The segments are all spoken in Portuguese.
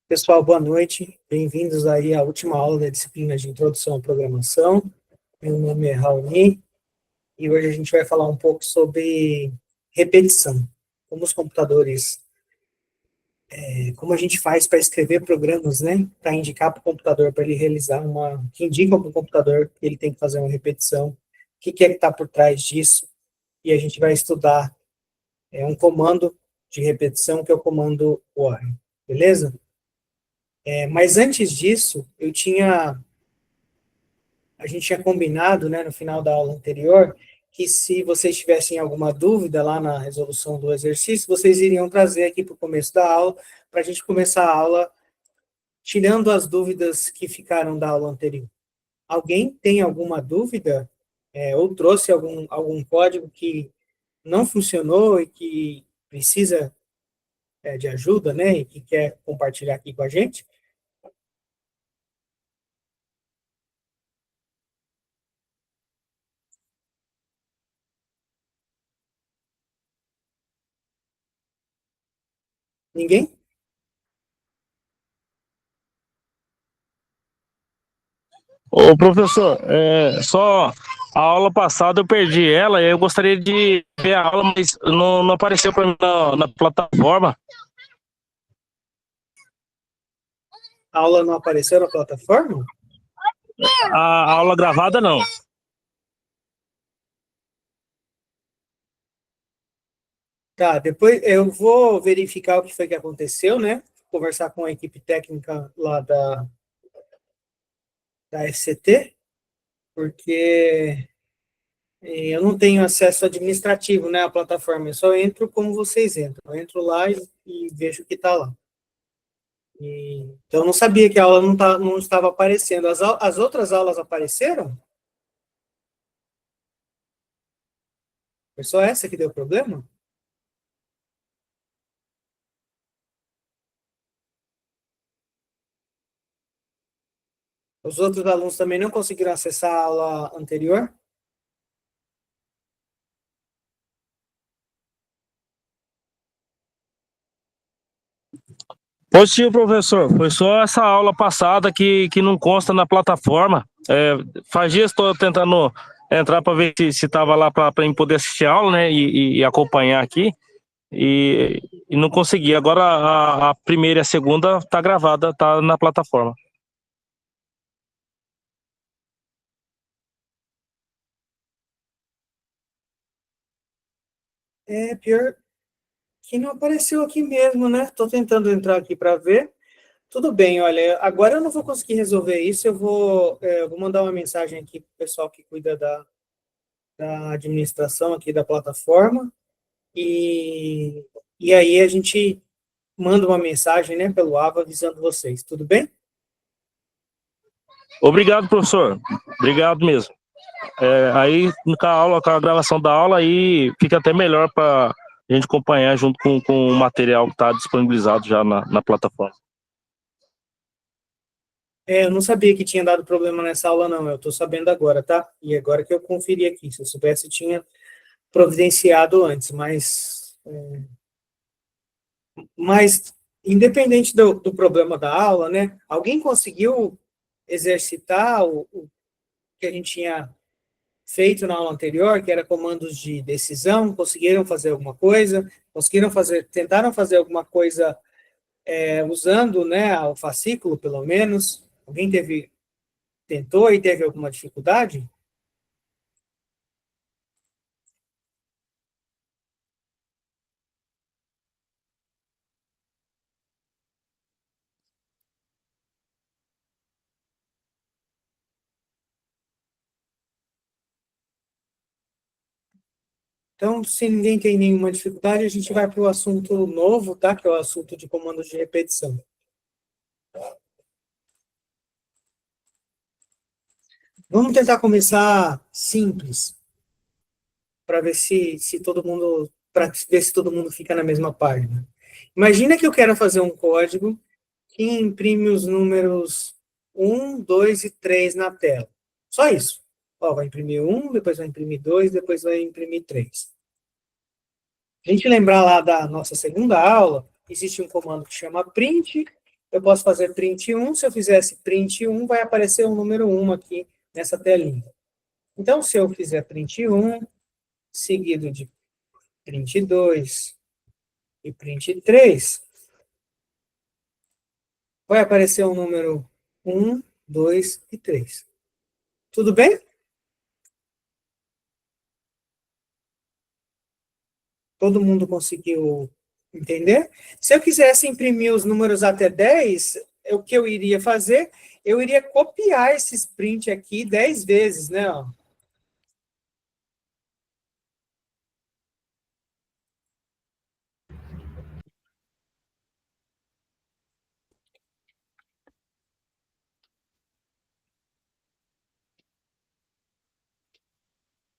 Pessoal, boa noite. Bem-vindos aí à última aula da disciplina de Introdução à Programação. Meu nome é Raoni e hoje a gente vai falar um pouco sobre repetição. Como os computadores, como a gente faz para escrever programas, né? Para indicar para o computador, para ele realizar que indica para o computador que ele tem que fazer uma repetição. O que é que está por trás disso? E a gente vai estudar um comando de repetição, que é o comando while. Beleza? Mas antes disso, a gente tinha combinado, né, no final da aula anterior, que se vocês tivessem alguma dúvida lá na resolução do exercício, vocês iriam trazer aqui para o começo da aula, para a gente começar a aula tirando as dúvidas que ficaram da aula anterior. Alguém tem alguma dúvida, ou trouxe algum código que não funcionou e que precisa de ajuda, né, e que quer compartilhar aqui com a gente? Ninguém? Ô, professor, só a aula passada eu perdi ela e eu gostaria de ver a aula, mas não apareceu para mim na plataforma. A aula não apareceu na plataforma? A aula gravada não. Tá, depois eu vou verificar o que foi que aconteceu, né? Conversar com a equipe técnica lá da FCT, porque eu não tenho acesso administrativo, né, à plataforma. Eu só entro como vocês entram. Eu entro lá e vejo o que está lá. Então, eu não sabia que a aula não estava aparecendo. As outras aulas apareceram? Foi só essa que deu problema? Os outros alunos também não conseguiram acessar a aula anterior? Positivo, professor. Foi só essa aula passada que não consta na plataforma. Faz dias estou tentando entrar para ver se estava lá para poder assistir a aula, né, e acompanhar aqui. E não consegui. Agora a primeira e a segunda tá gravada, tá na plataforma. Pior que não apareceu aqui mesmo, né? Estou tentando entrar aqui para ver. Tudo bem, olha, agora eu não vou conseguir resolver isso, eu vou mandar uma mensagem aqui para o pessoal que cuida da administração aqui da plataforma, e, e aí a gente manda uma mensagem, né, pelo AVA avisando vocês, tudo bem? Obrigado, professor. Obrigado mesmo. Aí, com a gravação da aula, aí fica até melhor para a gente acompanhar junto com o material que está disponibilizado já na plataforma. Eu não sabia que tinha dado problema nessa aula, não, eu estou sabendo agora, tá? E agora que eu conferi aqui, se eu soubesse, tinha providenciado antes, mas independente do problema da aula, né, alguém conseguiu exercitar o que a gente tinha feito na aula anterior, que era comandos de decisão? Conseguiram fazer alguma coisa? Tentaram fazer alguma coisa usando, né, o fascículo, pelo menos? Alguém tentou e teve alguma dificuldade? Então, se ninguém tem nenhuma dificuldade, a gente vai para o assunto novo, tá? Que é o assunto de comandos de repetição. Vamos tentar começar simples, para ver se todo mundo, para ver se todo mundo fica na mesma página. Imagina que eu quero fazer um código que imprime os números 1, 2 e 3 na tela. Só isso. Ó, vai imprimir 1, depois vai imprimir 2, depois vai imprimir 3. A gente lembrar lá da nossa segunda aula, existe um comando que chama print, eu posso fazer print 1, se eu fizesse print 1, vai aparecer o número 1 aqui nessa telinha. Então, se eu fizer print 1, seguido de print 2 e print 3, vai aparecer o número 1, 2 e 3. Tudo bem? Todo mundo conseguiu entender? Se eu quisesse imprimir os números até 10, o que eu iria fazer? Eu iria copiar esses print aqui 10 vezes, né? Ó.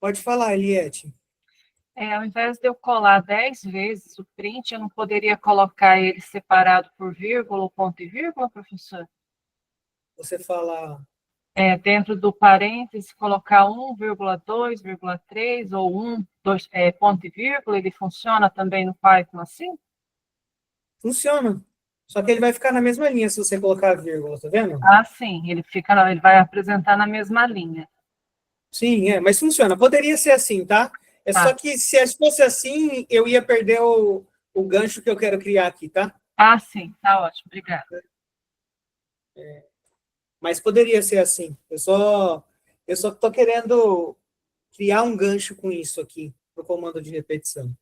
Pode falar, Eliette. Ao invés de eu colar 10 vezes o print, eu não poderia colocar ele separado por vírgula ou ponto e vírgula, professor? Você fala... Dentro do parêntese, colocar 1,2, 3 ou 1, 2, ponto e vírgula, ele funciona também no Python assim? Funciona. Só que ele vai ficar na mesma linha se você colocar a vírgula, tá vendo? Ah, sim, ele vai apresentar na mesma linha. Sim, mas funciona. Poderia ser assim, tá? É só que se fosse assim, eu ia perder o gancho que eu quero criar aqui, tá? Ah, sim, tá ótimo, obrigada. Mas poderia ser assim. Eu só tô querendo criar um gancho com isso aqui, pro comando de repetição.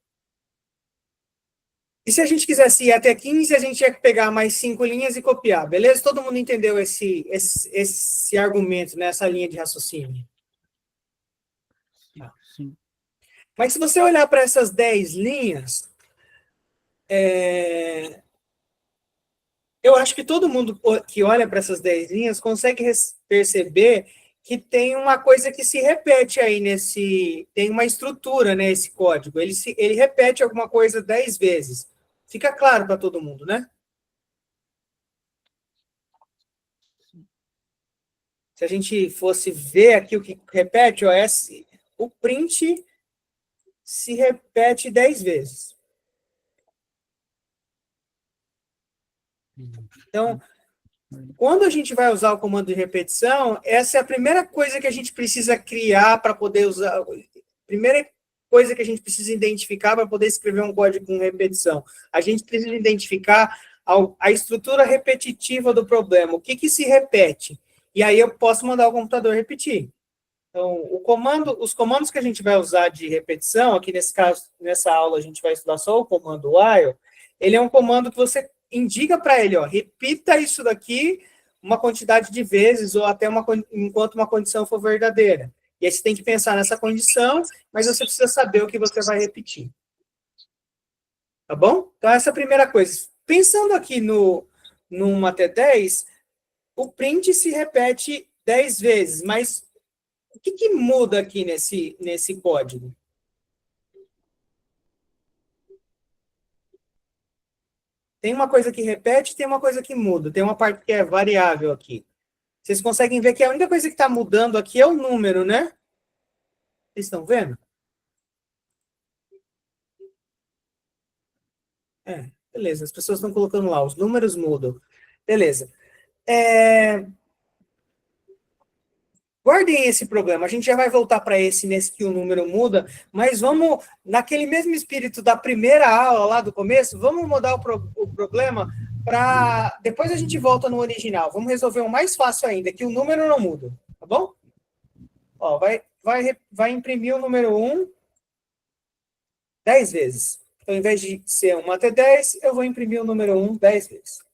E se a gente quisesse ir até 15, a gente ia pegar mais 5 linhas e copiar, beleza? Todo mundo entendeu esse argumento, né? Essa linha de raciocínio? Sim. Mas se você olhar para essas 10 linhas, eu acho que todo mundo que olha para essas 10 linhas consegue perceber que tem uma coisa que se repete aí tem uma estrutura nesse código. Ele repete alguma coisa 10 vezes. Fica claro para todo mundo, né? Se a gente fosse ver aqui o que repete, ó, o print se repete 10 vezes. Então, quando a gente vai usar o comando de repetição, essa é a primeira coisa que a gente precisa criar para poder usar, primeira coisa que a gente precisa identificar para poder escrever um código com repetição. A gente precisa identificar a estrutura repetitiva do problema, o que se repete. E aí eu posso mandar o computador repetir. Então, os comandos que a gente vai usar de repetição, aqui nesse caso, nessa aula a gente vai estudar só o comando while, ele é um comando que você indica para ele, ó, repita isso daqui uma quantidade de vezes ou até enquanto uma condição for verdadeira. E aí você tem que pensar nessa condição, mas você precisa saber o que você vai repetir. Tá bom? Então, essa é a primeira coisa. Pensando aqui no até 10, o print se repete 10 vezes, mas o que muda aqui nesse código? Tem uma coisa que repete, tem uma coisa que muda. Tem uma parte que é variável aqui. Vocês conseguem ver que a única coisa que está mudando aqui é o número, né? Vocês estão vendo? Beleza. As pessoas estão colocando lá. Os números mudam. Beleza. Guardem esse problema. A gente já vai voltar para nesse que o número muda, mas vamos, naquele mesmo espírito da primeira aula lá do começo, vamos mudar o problema para... Depois a gente volta no original. Vamos resolver um mais fácil ainda, que o número não muda, tá bom? Ó, vai imprimir o número 1 10 vezes. Então, ao invés de ser 1 até 10, eu vou imprimir o número 1 10 vezes.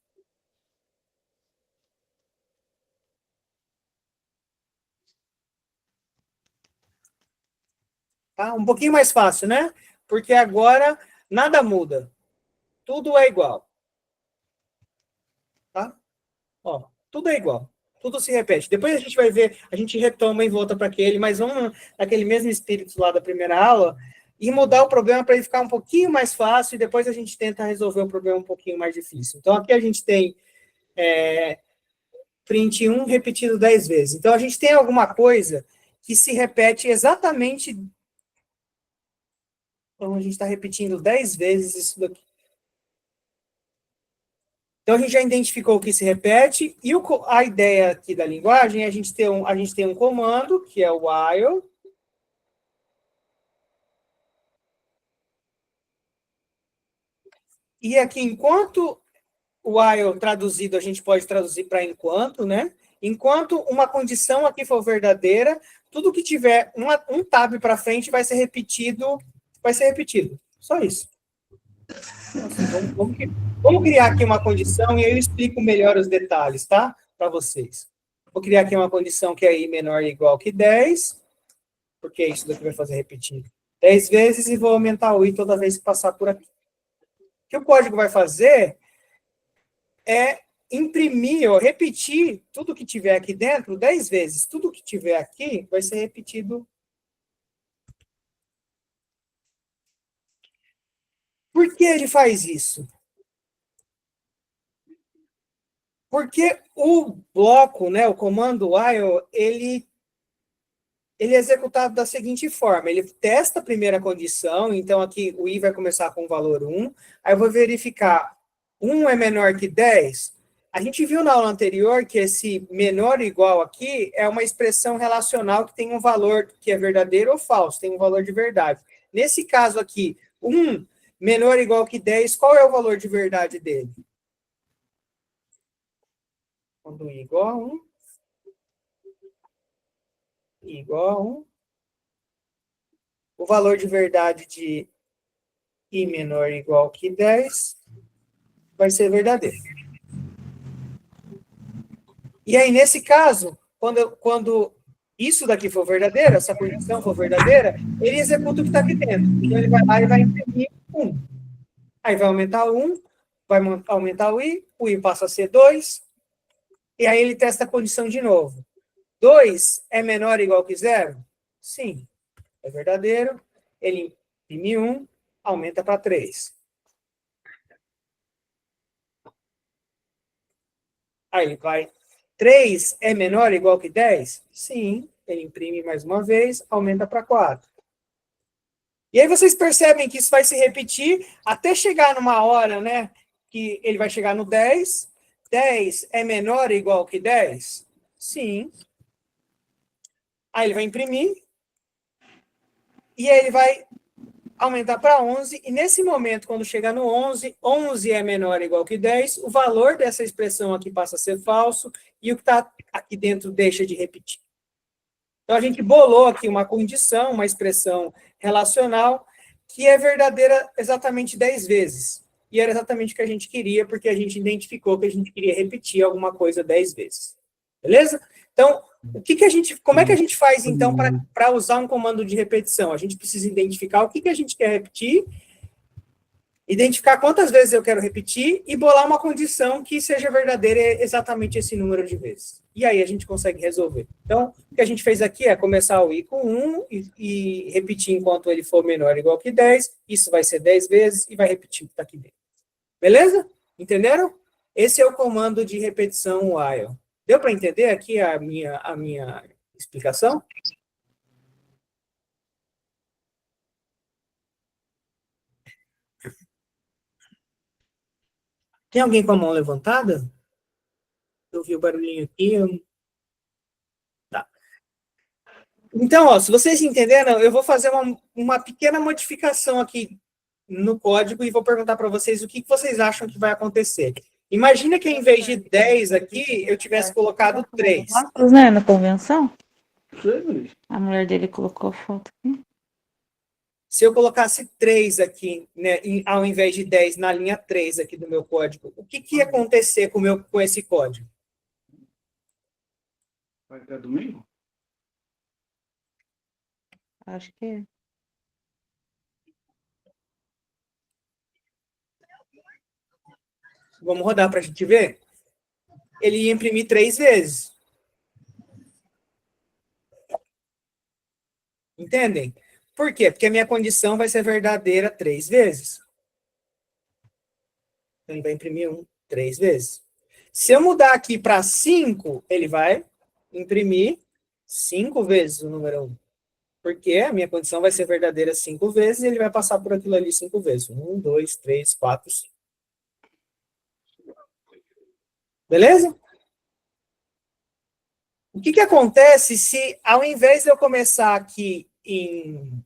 Tá? Um pouquinho mais fácil, né? Porque agora nada muda. Tudo é igual. Tá? Ó, tudo é igual. Tudo se repete. Depois a gente vai ver, a gente retoma e volta para aquele, mas vamos naquele mesmo espírito lá da primeira aula e mudar o problema para ele ficar um pouquinho mais fácil e depois a gente tenta resolver o problema um pouquinho mais difícil. Então, aqui a gente tem print 1 repetido 10 vezes. Então, a gente tem alguma coisa que se repete exatamente... Então, a gente está repetindo 10 vezes isso daqui. Então, a gente já identificou o que se repete, e a ideia aqui da linguagem é a gente tem um comando, que é o while, e aqui, enquanto o while traduzido, a gente pode traduzir para enquanto, né? Enquanto uma condição aqui for verdadeira, tudo que tiver um tab para frente vai ser repetido. Só isso. Então, assim, vamos criar aqui uma condição e eu explico melhor os detalhes, tá? Para vocês. Vou criar aqui uma condição que é i menor ou igual que 10, porque isso daqui vai fazer repetir 10 vezes, e vou aumentar o i toda vez que passar por aqui. O que o código vai fazer é imprimir ou repetir tudo que tiver aqui dentro 10 vezes. Tudo que tiver aqui vai ser repetido. Por que ele faz isso? Porque o bloco, né, o comando while, ele é executado da seguinte forma: ele testa a primeira condição, então aqui o i vai começar com o valor 1, aí eu vou verificar 1 é menor que 10. A gente viu na aula anterior que esse menor ou igual aqui é uma expressão relacional que tem um valor que é verdadeiro ou falso, tem um valor de verdade. Nesse caso aqui, 1 menor ou igual que 10, qual é o valor de verdade dele? Quando i igual a 1, i igual a 1, o valor de verdade de i menor ou igual que 10 vai ser verdadeiro. E aí, nesse caso, quando isso daqui for verdadeiro, essa condição for verdadeira, ele executa o que está aqui dentro. Então, ele vai lá e vai imprimir 1. Aí vai aumentar o 1, vai aumentar o i passa a ser 2, e aí ele testa a condição de novo. 2 é menor ou igual que 0? Sim, é verdadeiro. Ele imprime 1, aumenta para 3. Aí ele vai. 3 é menor ou igual que 10? Sim. Ele imprime mais uma vez, aumenta para 4. E aí vocês percebem que isso vai se repetir até chegar numa hora, né? Que ele vai chegar no 10. 10 é menor ou igual que 10? Sim. Aí ele vai imprimir. E aí ele vai aumentar para 11. E nesse momento, quando chegar no 11, 11 é menor ou igual que 10, o valor dessa expressão aqui passa a ser falso e o que está aqui dentro deixa de repetir. Então, a gente bolou aqui uma condição, uma expressão relacional, que é verdadeira exatamente 10 vezes. E era exatamente o que a gente queria, porque a gente identificou que a gente queria repetir alguma coisa 10 vezes. Beleza? Então, como é que a gente faz, então, para usar um comando de repetição? A gente precisa identificar o que a gente quer repetir, identificar quantas vezes eu quero repetir e bolar uma condição que seja verdadeira exatamente esse número de vezes. E aí a gente consegue resolver. Então, o que a gente fez aqui é começar o i com 1 e repetir enquanto ele for menor ou igual que 10. Isso vai ser 10 vezes e vai repetir o que está aqui dentro. Beleza? Entenderam? Esse é o comando de repetição while. Deu para entender aqui a minha explicação? Tem alguém com a mão levantada? Eu vi o barulhinho aqui. Tá. Então, ó, se vocês entenderam, eu vou fazer uma pequena modificação aqui no código e vou perguntar para vocês o que vocês acham que vai acontecer. Imagina que, em vez de 10 aqui, eu tivesse colocado 3. Né, na convenção? A mulher dele colocou a foto aqui. Se eu colocasse 3 aqui, né, ao invés de 10, na linha 3 aqui do meu código, o que ia acontecer com esse código? Vai até domingo? Acho que é. Vamos rodar para a gente ver? Ele ia imprimir 3 vezes. Entendem? Por quê? Porque a minha condição vai ser verdadeira 3 vezes. Então, ele vai imprimir 3 vezes. Se eu mudar aqui para 5, ele vai imprimir 5 vezes o número 1. Porque a minha condição vai ser verdadeira 5 vezes e ele vai passar por aquilo ali 5 vezes. 1, 2, 3, 4, 5. Beleza? O que acontece se, ao invés de eu começar aqui em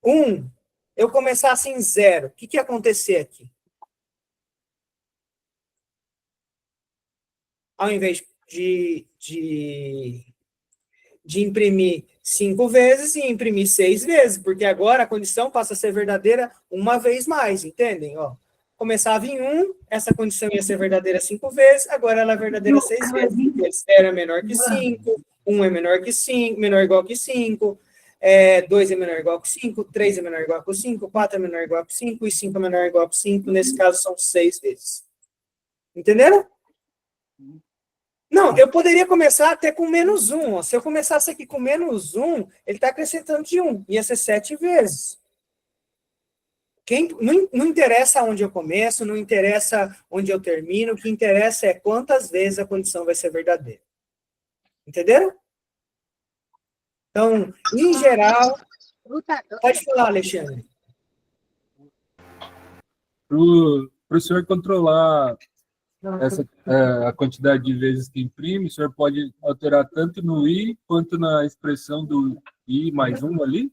1, eu começasse em 0? O que ia acontecer aqui? Ao invés de imprimir 5 vezes e imprimir 6 vezes, porque agora a condição passa a ser verdadeira uma vez mais, entendem? Ó, começava em 1, essa condição ia ser verdadeira 5 vezes, agora ela é verdadeira 6 vezes, porque 0 é menor que 5, 1 é menor que 5, menor ou igual que 5, 2 é menor ou igual que 5, 3 é menor ou igual que 5, 4 é menor ou igual que 5, e 5 é menor ou igual que 5, nesse caso são 6 vezes. Entenderam? Não, eu poderia começar até com menos 1. Ó. Se eu começasse aqui com menos 1, ele está acrescentando de 1. Ia ser 7 vezes. Não interessa onde eu começo, não interessa onde eu termino, o que interessa é quantas vezes a condição vai ser verdadeira. Entenderam? Então, em geral... Pode falar, Alexandre. Para o senhor controlar a quantidade de vezes que imprime, o senhor pode alterar tanto no i quanto na expressão do i mais 1 ali?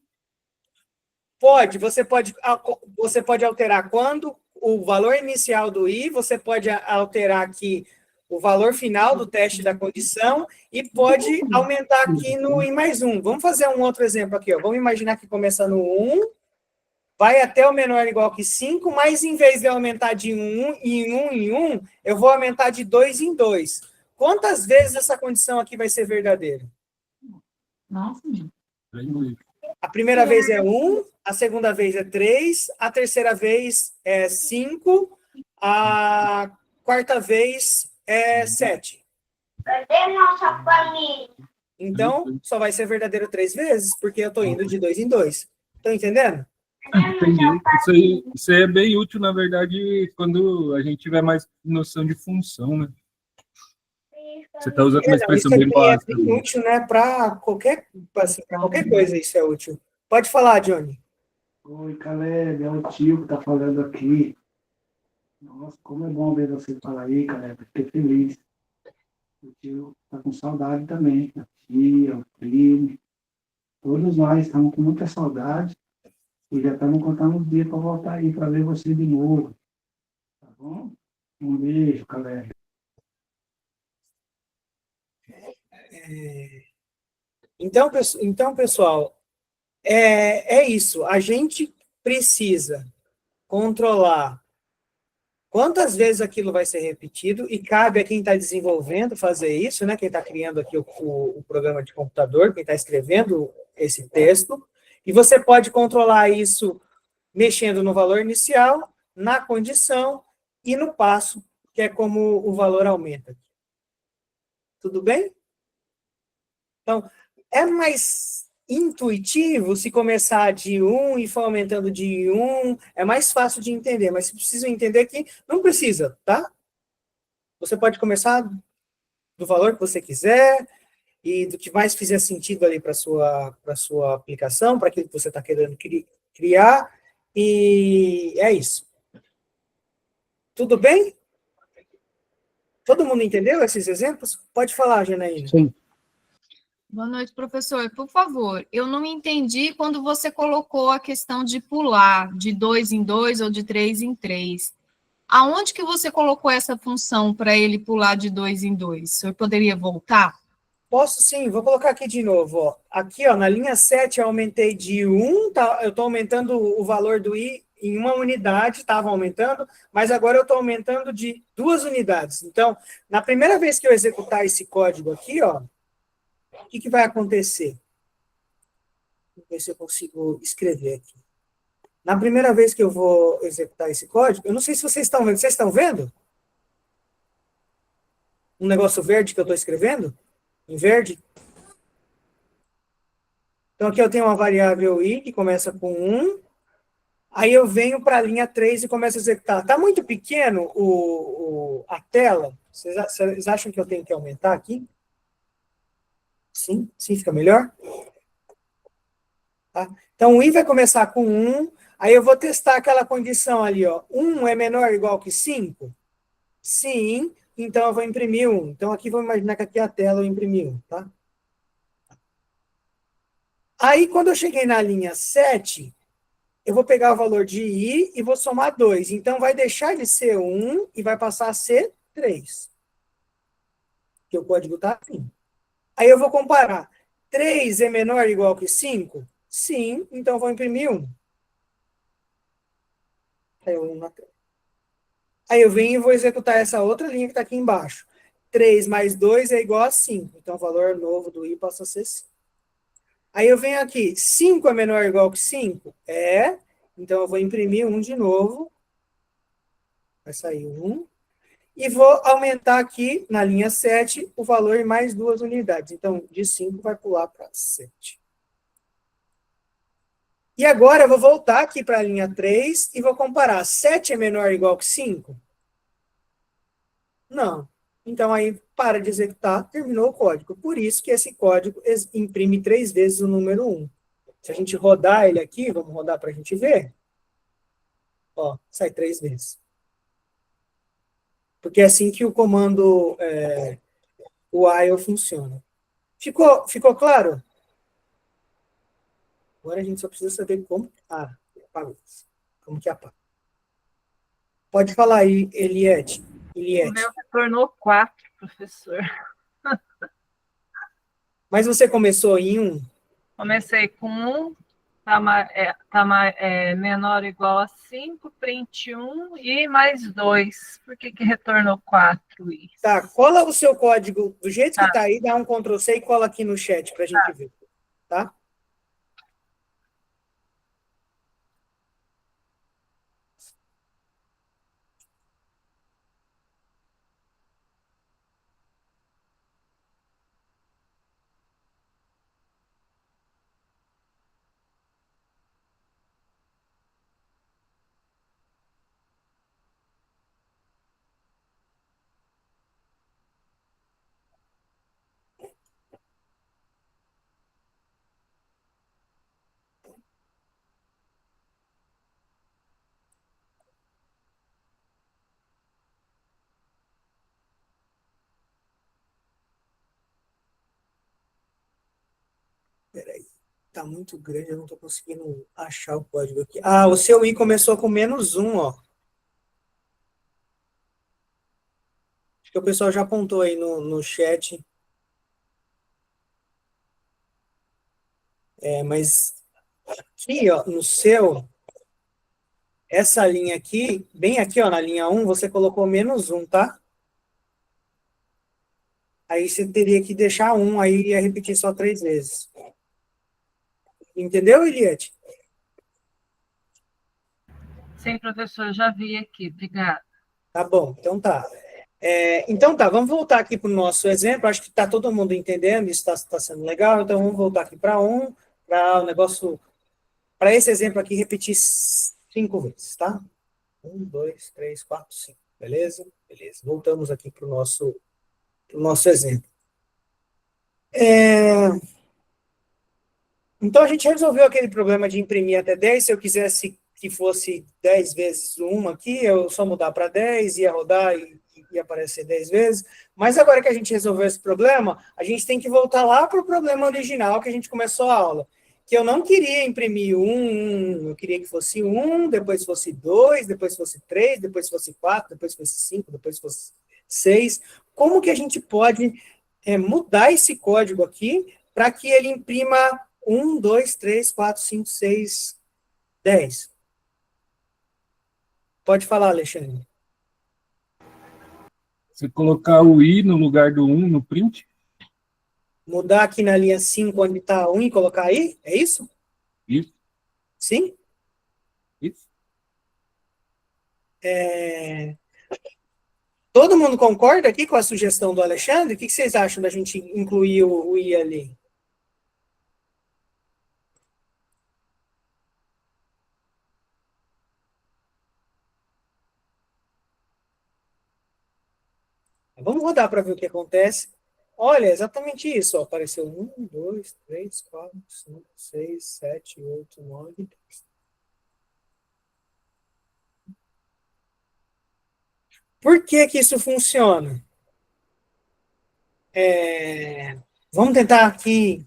Pode, você pode alterar quando o valor inicial do i, você pode alterar aqui o valor final do teste da condição e pode aumentar aqui no i mais 1. Vamos fazer um outro exemplo aqui. Ó. Vamos imaginar que começa no 1, vai até o menor ou igual que 5, mas em vez de eu aumentar de 1 em 1, eu vou aumentar de 2 em 2. Quantas vezes essa condição aqui vai ser verdadeira? Nossa, A primeira vez é 1, a segunda vez é 3, a terceira vez é 5, a quarta vez é 7. Cadê nossa família? Então, só vai ser verdadeiro 3 vezes, porque eu estou indo de 2 em 2. Estão entendendo? Entendi. Isso aí é bem útil, na verdade, quando a gente tiver mais noção de função, né? Você está usando uma expressão bem básica. É bem útil, né? Para qualquer coisa isso é útil. Pode falar, Johnny. Oi, Caleb, é o tio que está falando aqui. Nossa, como é bom ver você falar aí, Caleb. Fiquei feliz. O tio está com saudade também. A tia, o primo. Todos nós estamos com muita saudade. E já estamos contando os dias para voltar aí, para ver você de novo. Tá bom? Um beijo, Caleb. Então, pessoal, é isso. A gente precisa controlar quantas vezes aquilo vai ser repetido, e cabe a quem está desenvolvendo fazer isso, né? Quem está criando aqui o programa de computador, quem está escrevendo esse texto, e você pode controlar isso mexendo no valor inicial, na condição e no passo, que é como o valor aumenta. Tudo bem? Então, é mais intuitivo se começar de 1 e for aumentando de 1, é mais fácil de entender, mas você precisa entender que não precisa, tá? Você pode começar do valor que você quiser e do que mais fizer sentido ali para a sua aplicação, para aquilo que você está querendo criar, e é isso. Tudo bem? Todo mundo entendeu esses exemplos? Pode falar, Janaína. Sim. Boa noite, professor. Por favor, eu não entendi quando você colocou a questão de pular de 2 em 2 ou de 3 em 3. Aonde que você colocou essa função para ele pular de 2 em 2? O senhor poderia voltar? Posso sim, vou colocar aqui de novo. Ó. Aqui, ó, na linha 7, eu aumentei de 1, tá? Eu estou aumentando o valor do i em 1 unidade, estava aumentando, mas agora eu estou aumentando de 2 unidades. Então, na primeira vez que eu executar esse código aqui, ó, o que vai acontecer? Vou ver se eu consigo escrever aqui. Na primeira vez que eu vou executar esse código, eu não sei se vocês estão vendo. Vocês estão vendo? Um negócio verde que eu estou escrevendo? Em verde? Então, aqui eu tenho uma variável i, que começa com 1. Aí eu venho para a linha 3 e começo a executar. Está muito pequeno a tela? Vocês acham que eu tenho que aumentar aqui? Sim, fica melhor? Tá? Então, o i vai começar com 1, aí eu vou testar aquela condição ali, ó. 1 é menor ou igual que 5? Sim, então eu vou imprimir 1. Então aqui vou imaginar que aqui é a tela eu imprimi 1, tá? Aí quando eu cheguei na linha 7, eu vou pegar o valor de I e vou somar 2. Então vai deixar de ser 1 e vai passar a ser 3. Porque o código está assim. Aí eu vou comparar. 3 é menor ou igual que 5? Sim, então eu vou imprimir 1. Aí eu, 1 na tela. Aí eu venho e vou executar essa outra linha que está aqui embaixo. 3 mais 2 é igual a 5. Então o valor novo do I passa a ser 5. Aí eu venho aqui. 5 é menor ou igual que 5? É. Então eu vou imprimir 1 de novo. Vai sair 1. E vou aumentar aqui, na linha 7, o valor em mais 2 unidades. Então, de 5 vai pular para 7. E agora eu vou voltar aqui para a linha 3 e vou comparar. 7 é menor ou igual que 5? Não. Então, aí, para de executar, terminou o código. Por isso que esse código imprime 3 vezes o número 1. Se a gente rodar ele aqui, vamos rodar para a gente ver. Ó, sai 3 vezes. Porque é assim que o comando while funciona. Ficou claro? Agora a gente só precisa saber como... apagou. Como que apaga. Pode falar aí, Eliette. O meu retornou 4, professor. Mas você começou em 1? Comecei com 1, menor ou igual a 5, print 1 e mais 2. Por que retornou 4 isso? Tá, cola o seu código do jeito que tá aí, dá um Ctrl+C e cola aqui no chat pra gente ver. Tá? Peraí. Tá muito grande, eu não tô conseguindo achar o código aqui. Ah, o seu I começou com -1, ó. Acho que o pessoal já apontou aí no chat. Mas aqui, ó, no seu, essa linha aqui, bem aqui, ó, na linha 1, você colocou -1, tá? Aí você teria que deixar 1, aí ia repetir só 3 vezes. Entendeu, Eliette? Sim, professor, já vi aqui. Obrigada. Tá bom, então tá. Então tá, vamos voltar aqui para o nosso exemplo. Acho que está todo mundo entendendo, isso está sendo legal. Então vamos voltar aqui para para o negócio, para esse exemplo aqui, repetir 5 vezes, tá? 1, 2, 3, 4, 5. Beleza? Beleza. Voltamos aqui para o nosso exemplo. Então a gente resolveu aquele problema de imprimir até 10. Se eu quisesse que fosse 10 vezes 1 aqui, eu só mudar para 10, ia rodar e ia aparecer 10 vezes. Mas agora que a gente resolveu esse problema, a gente tem que voltar lá para o problema original que a gente começou a aula. Que eu não queria imprimir 1, eu queria que fosse 1, depois fosse 2, depois fosse 3, depois fosse 4, depois fosse 5, depois fosse 6. Como que a gente pode mudar esse código aqui para que ele imprima 1, 2, 3, 4, 5, 6, 10? Pode falar, Alexandre. Você colocar o I no lugar do 1 no print? Mudar aqui na linha 5, onde está 1, e colocar aí? É isso? Isso. Sim? Isso. Todo mundo concorda aqui com a sugestão do Alexandre? O que vocês acham da gente incluir o I ali? Vamos rodar para ver o que acontece. Olha, é exatamente isso. Ó. Apareceu 1, 2, 3, 4, 5, 6, 7, 8, 9, 10. Por que que isso funciona? Vamos tentar aqui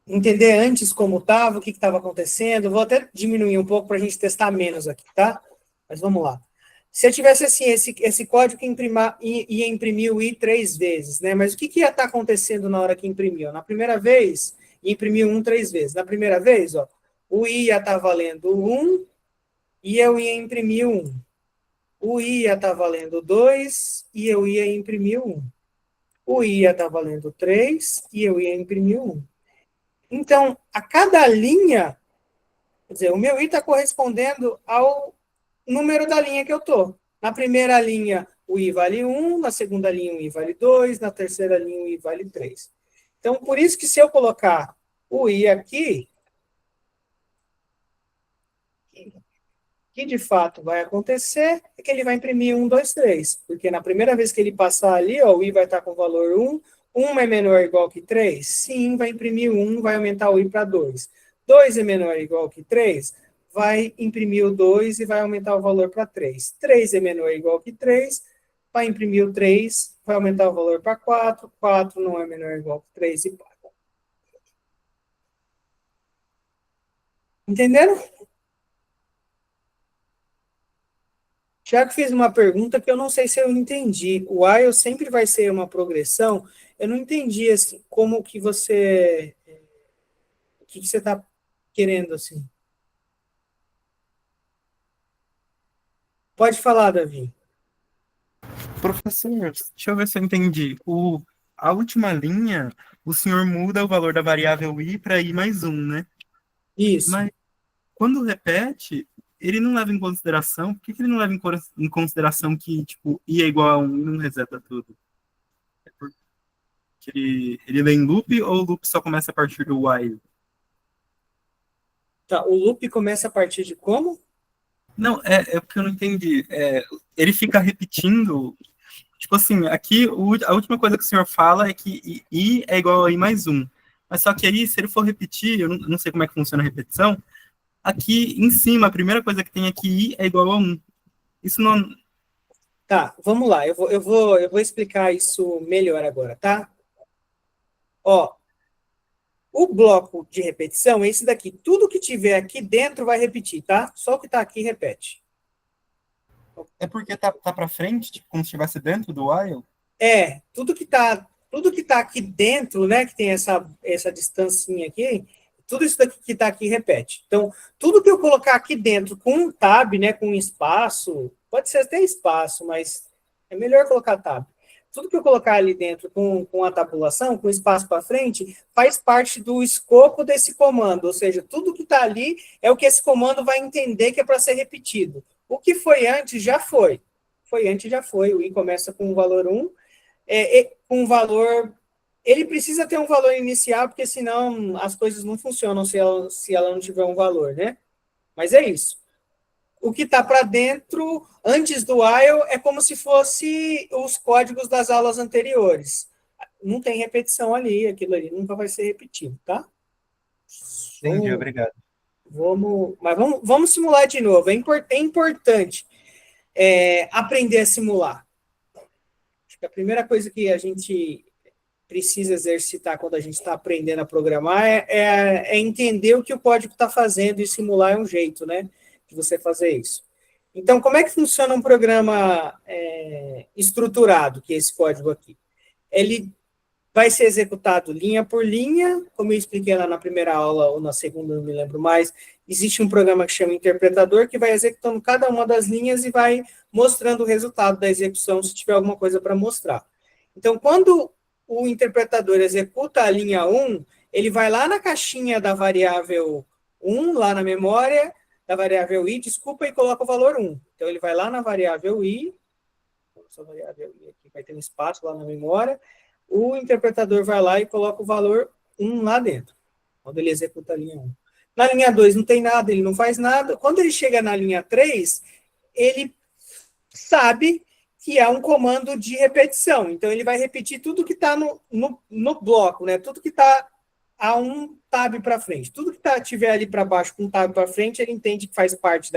entender antes como estava, o que estava acontecendo. Vou até diminuir um pouco para a gente testar menos aqui, tá? Mas vamos lá. Se eu tivesse assim, esse código que ia imprimir o i 3 vezes, né? Mas o que ia estar acontecendo na hora que imprimiu? Na primeira vez, imprimiu 1 3 vezes. Na primeira vez, ó, o i ia estar valendo 1 e eu ia imprimir 1. O i ia estar valendo 2 e eu ia imprimir 1. O i ia estar valendo 3 e eu ia imprimir 1. Então, a cada linha, quer dizer, o meu i está correspondendo ao número da linha que eu estou. Na primeira linha, o i vale 1, na segunda linha, o i vale 2, na terceira linha, o i vale 3. Então, por isso que se eu colocar o i aqui, o que de fato vai acontecer é que ele vai imprimir 1, 2, 3. Porque na primeira vez que ele passar ali, ó, o i vai estar com o valor 1. 1 é menor ou igual que 3? Sim, vai imprimir 1, vai aumentar o i para 2. 2 é menor ou igual que 3? Vai imprimir o 2 e vai aumentar o valor para 3. 3 é menor ou igual que 3? Vai imprimir o 3, vai aumentar o valor para 4. 4 não é menor ou igual que 3 e 4. Entenderam? Tiago fez uma pergunta que eu não sei se eu entendi. O while sempre vai ser uma progressão. Eu não entendi assim, como que você... O que você está querendo, assim? Pode falar, Davi. Professor, deixa eu ver se eu entendi. A última linha, o senhor muda o valor da variável i para i mais 1, né? Isso. Mas quando repete, ele não leva em consideração... Por que ele não leva em consideração que, tipo, i é igual a 1 e não reseta tudo? É porque ele lê em loop ou o loop só começa a partir do while? Tá, o loop começa a partir de como? Não, é porque eu não entendi. Ele fica repetindo... Tipo assim, aqui a última coisa que o senhor fala é que i é igual a i mais 1. Mas só que aí, se ele for repetir, eu não sei como é que funciona a repetição, aqui em cima, a primeira coisa que tem é que i é igual a 1. Isso não... Tá, vamos lá. Eu vou explicar isso melhor agora, tá? Ó, o bloco de repetição é esse daqui. Tudo que tiver aqui dentro vai repetir, tá? Só o que tá aqui repete. É porque tá para frente, tipo, como se estivesse dentro do while? Tudo que tá aqui dentro, né, que tem essa distancinha aqui, tudo isso daqui que tá aqui repete. Então, tudo que eu colocar aqui dentro com um tab, né, com um espaço, pode ser até espaço, mas é melhor colocar tab. Tudo que eu colocar ali dentro com a tabulação, com espaço para frente, faz parte do escopo desse comando, ou seja, tudo que está ali é o que esse comando vai entender que é para ser repetido. O que foi antes, já foi. Foi antes, já foi. O i começa com o valor 1, com um valor... Ele precisa ter um valor inicial, porque senão as coisas não funcionam se ela não tiver um valor, né? Mas é isso. O que está para dentro, antes do while, é como se fosse os códigos das aulas anteriores. Não tem repetição ali, aquilo ali nunca vai ser repetido, tá? Entendi, obrigado. Vamos simular de novo. É importante aprender a simular. Acho que a primeira coisa que a gente precisa exercitar quando a gente está aprendendo a programar é entender o que o código está fazendo, e simular é um jeito, né, de você fazer isso. Então, como é que funciona um programa estruturado, que é esse código aqui? Ele vai ser executado linha por linha, como eu expliquei lá na primeira aula, ou na segunda, não me lembro mais. Existe um programa que chama interpretador, que vai executando cada uma das linhas e vai mostrando o resultado da execução, se tiver alguma coisa para mostrar. Então, quando o interpretador executa a linha 1, ele vai lá na caixinha da variável 1, lá na memória, da variável i, desculpa, e coloca o valor 1. Então, ele vai lá na variável i, essa variável i aqui vai ter um espaço lá na memória, o interpretador vai lá e coloca o valor 1 lá dentro, quando ele executa a linha 1. Na linha 2 não tem nada, ele não faz nada. Quando ele chega na linha 3, ele sabe que é um comando de repetição. Então, ele vai repetir tudo que está no bloco, né? Tudo que está a um tab para frente. Tudo que tiver ali para baixo com um tab para frente, ele entende que faz parte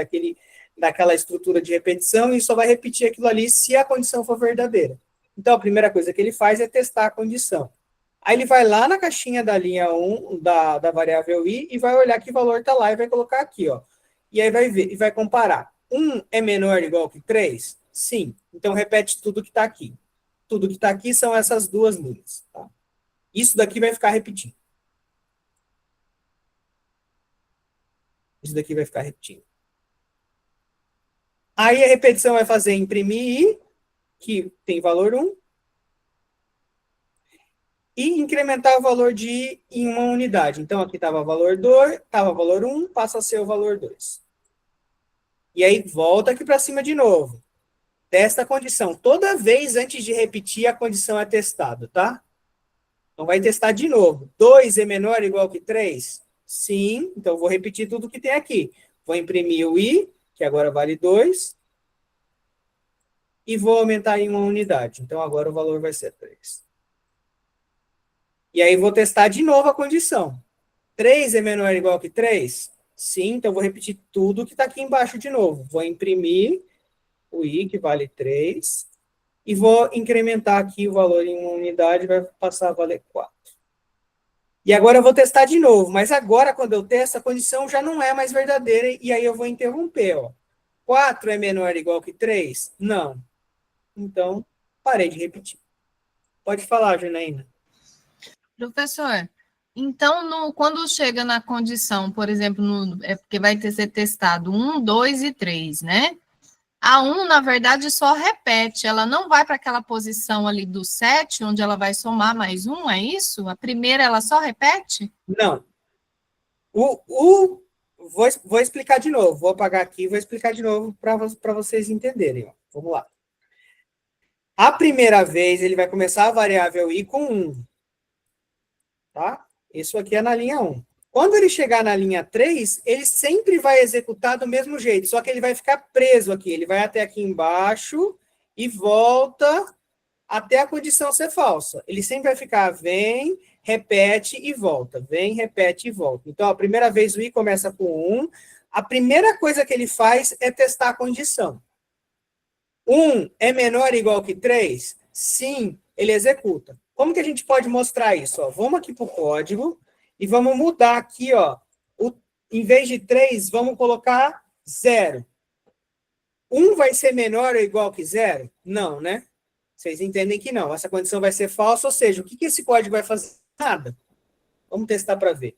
daquela estrutura de repetição e só vai repetir aquilo ali se a condição for verdadeira. Então, a primeira coisa que ele faz é testar a condição. Aí ele vai lá na caixinha da linha 1, da variável i, e vai olhar que valor está lá e vai colocar aqui, ó. E aí vai ver, e vai comparar. 1 é menor ou igual que 3? Sim. Então, repete tudo que está aqui. Tudo que está aqui são essas duas linhas. Tá? Isso daqui vai ficar repetindo. Isso daqui vai ficar repetindo. Aí a repetição vai fazer imprimir i, que tem valor 1, e incrementar o valor de i em uma unidade. Então, aqui estava valor 2, estava valor 1, passa a ser o valor 2. E aí, volta aqui para cima de novo. Testa a condição. Toda vez, antes de repetir, a condição é testada, tá? Então, vai testar de novo. 2 é menor ou igual que 3? Sim. Então, vou repetir tudo que tem aqui. Vou imprimir o i, que agora vale 2. E vou aumentar em uma unidade. Então, agora o valor vai ser 3. E aí, vou testar de novo a condição. 3 é menor ou igual que 3? Sim, então vou repetir tudo que está aqui embaixo de novo. Vou imprimir o i, que vale 3, e vou incrementar aqui o valor em uma unidade, vai passar a valer 4. E agora eu vou testar de novo, mas agora, quando eu testo, a condição já não é mais verdadeira, e aí eu vou interromper, ó. 4 é menor ou igual que 3? Não. Então, parei de repetir. Pode falar, Janaína. Professor, então, quando chega na condição, por exemplo, é porque vai ser testado 1, 2 e 3, né? A 1, na verdade, só repete, ela não vai para aquela posição ali do 7, onde ela vai somar mais 1, é isso? A primeira, ela só repete? Não. Vou explicar de novo, vou apagar aqui e vou explicar de novo para vocês entenderem. Ó. Vamos lá. A primeira vez, ele vai começar a variável i com 1. Tá? Isso aqui é na linha 1. Quando ele chegar na linha 3, ele sempre vai executar do mesmo jeito, só que ele vai ficar preso aqui. Ele vai até aqui embaixo e volta até a condição ser falsa. Ele sempre vai ficar vem, repete e volta. Vem, repete e volta. Então, a primeira vez o i começa com 1. A primeira coisa que ele faz é testar a condição. 1 é menor ou igual que 3? Sim, ele executa. Como que a gente pode mostrar isso? Ó, vamos aqui para o código e vamos mudar aqui, ó. Em vez de 3, vamos colocar 0. 1 vai ser menor ou igual que 0? Não, né? Vocês entendem que não. Essa condição vai ser falsa, ou seja, o que esse código vai fazer? Nada. Vamos testar para ver.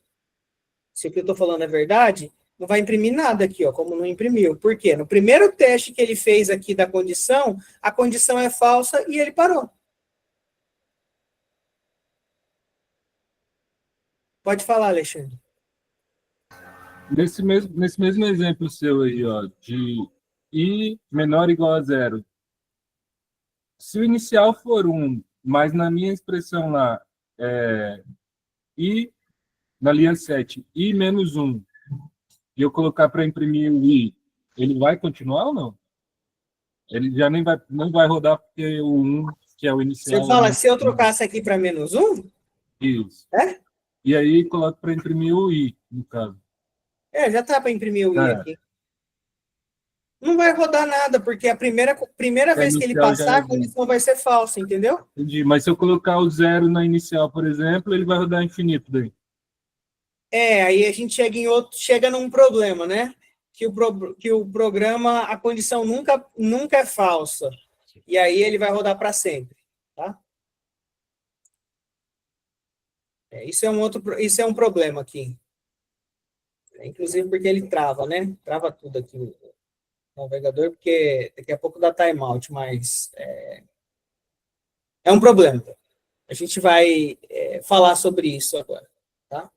Se o que eu estou falando é verdade, não vai imprimir nada aqui, ó, como não imprimiu. Por quê? No primeiro teste que ele fez aqui da condição, a condição é falsa e ele parou. Pode falar, Alexandre. Nesse mesmo exemplo seu aí, ó, de i menor ou igual a 0, se o inicial for 1, mas na minha expressão lá, i, na linha 7, i menos 1, e eu colocar para imprimir o i, ele vai continuar ou não? Ele já não vai rodar porque o 1, que é o inicial... Você fala, se eu trocasse aqui para menos 1? Isso. É? E aí coloco para imprimir o i, no caso. Já tá para imprimir o i aqui. Não vai rodar nada, porque a primeira vez que ele passar, a condição vai ser falsa, entendeu? Entendi, mas se eu colocar o 0 na inicial, por exemplo, ele vai rodar infinito daí. Aí a gente chega num problema, né? Que o programa, a condição nunca é falsa. E aí ele vai rodar para sempre, tá? Isso é um problema aqui. Inclusive porque ele trava, né? Trava tudo aqui no navegador, porque daqui a pouco dá timeout, mas é um problema. A gente vai falar sobre isso agora, tá?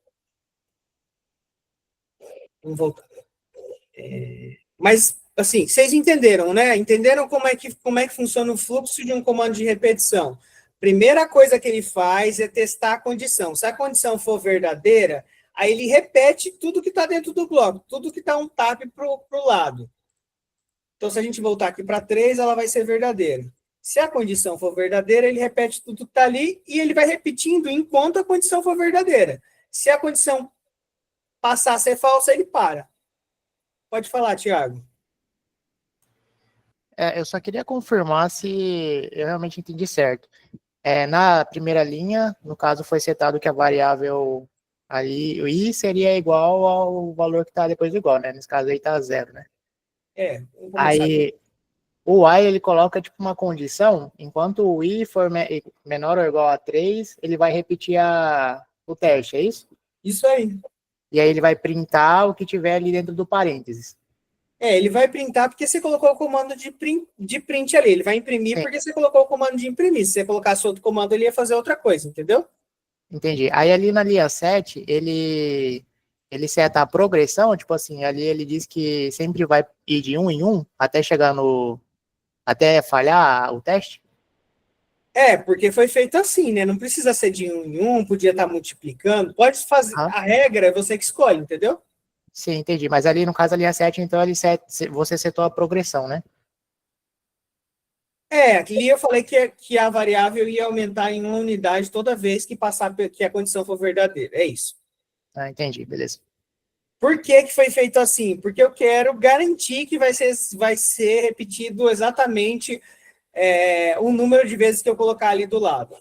Vamos voltar. Mas, assim, vocês entenderam, né? Entenderam como é que funciona o fluxo de um comando de repetição? Primeira coisa que ele faz é testar a condição. Se a condição for verdadeira, aí ele repete tudo que está dentro do bloco, tudo que está um tab para o lado. Então, se a gente voltar aqui para 3, ela vai ser verdadeira. Se a condição for verdadeira, ele repete tudo que está ali e ele vai repetindo enquanto a condição for verdadeira. Se a condição passar a ser falsa, ele para. Pode falar, Tiago. eu só queria confirmar se eu realmente entendi certo. Na primeira linha, no caso, foi setado que a variável ali, o i seria igual ao valor que está depois do igual, né? Nesse caso aí está zero, né? Vamos começar aqui. Aí, o i, ele coloca tipo uma condição, enquanto o i for menor ou igual a 3, ele vai repetir o teste, é isso? Isso aí. E aí ele vai printar o que tiver ali dentro do parênteses. Ele vai printar porque você colocou o comando de print ali. Ele vai imprimir Sim. porque você colocou o comando de imprimir. Se você colocasse outro comando, ele ia fazer outra coisa, entendeu? Entendi. Aí ali na linha 7, ele seta a progressão, tipo assim, ali ele diz que sempre vai ir de 1 em 1 até chegar até falhar o teste? Porque foi feito assim, né? Não precisa ser de 1 em 1, podia estar multiplicando. Pode fazer. A regra é você que escolhe, entendeu? Sim, entendi. Mas ali, no caso, a linha 7, então, você setou a progressão, né? Ali eu falei que a variável ia aumentar em 1 unidade toda vez que passar que a condição for verdadeira. É isso. Entendi, beleza. Por que foi feito assim? Porque eu quero garantir que vai ser repetido exatamente o número de vezes que eu colocar ali do lado.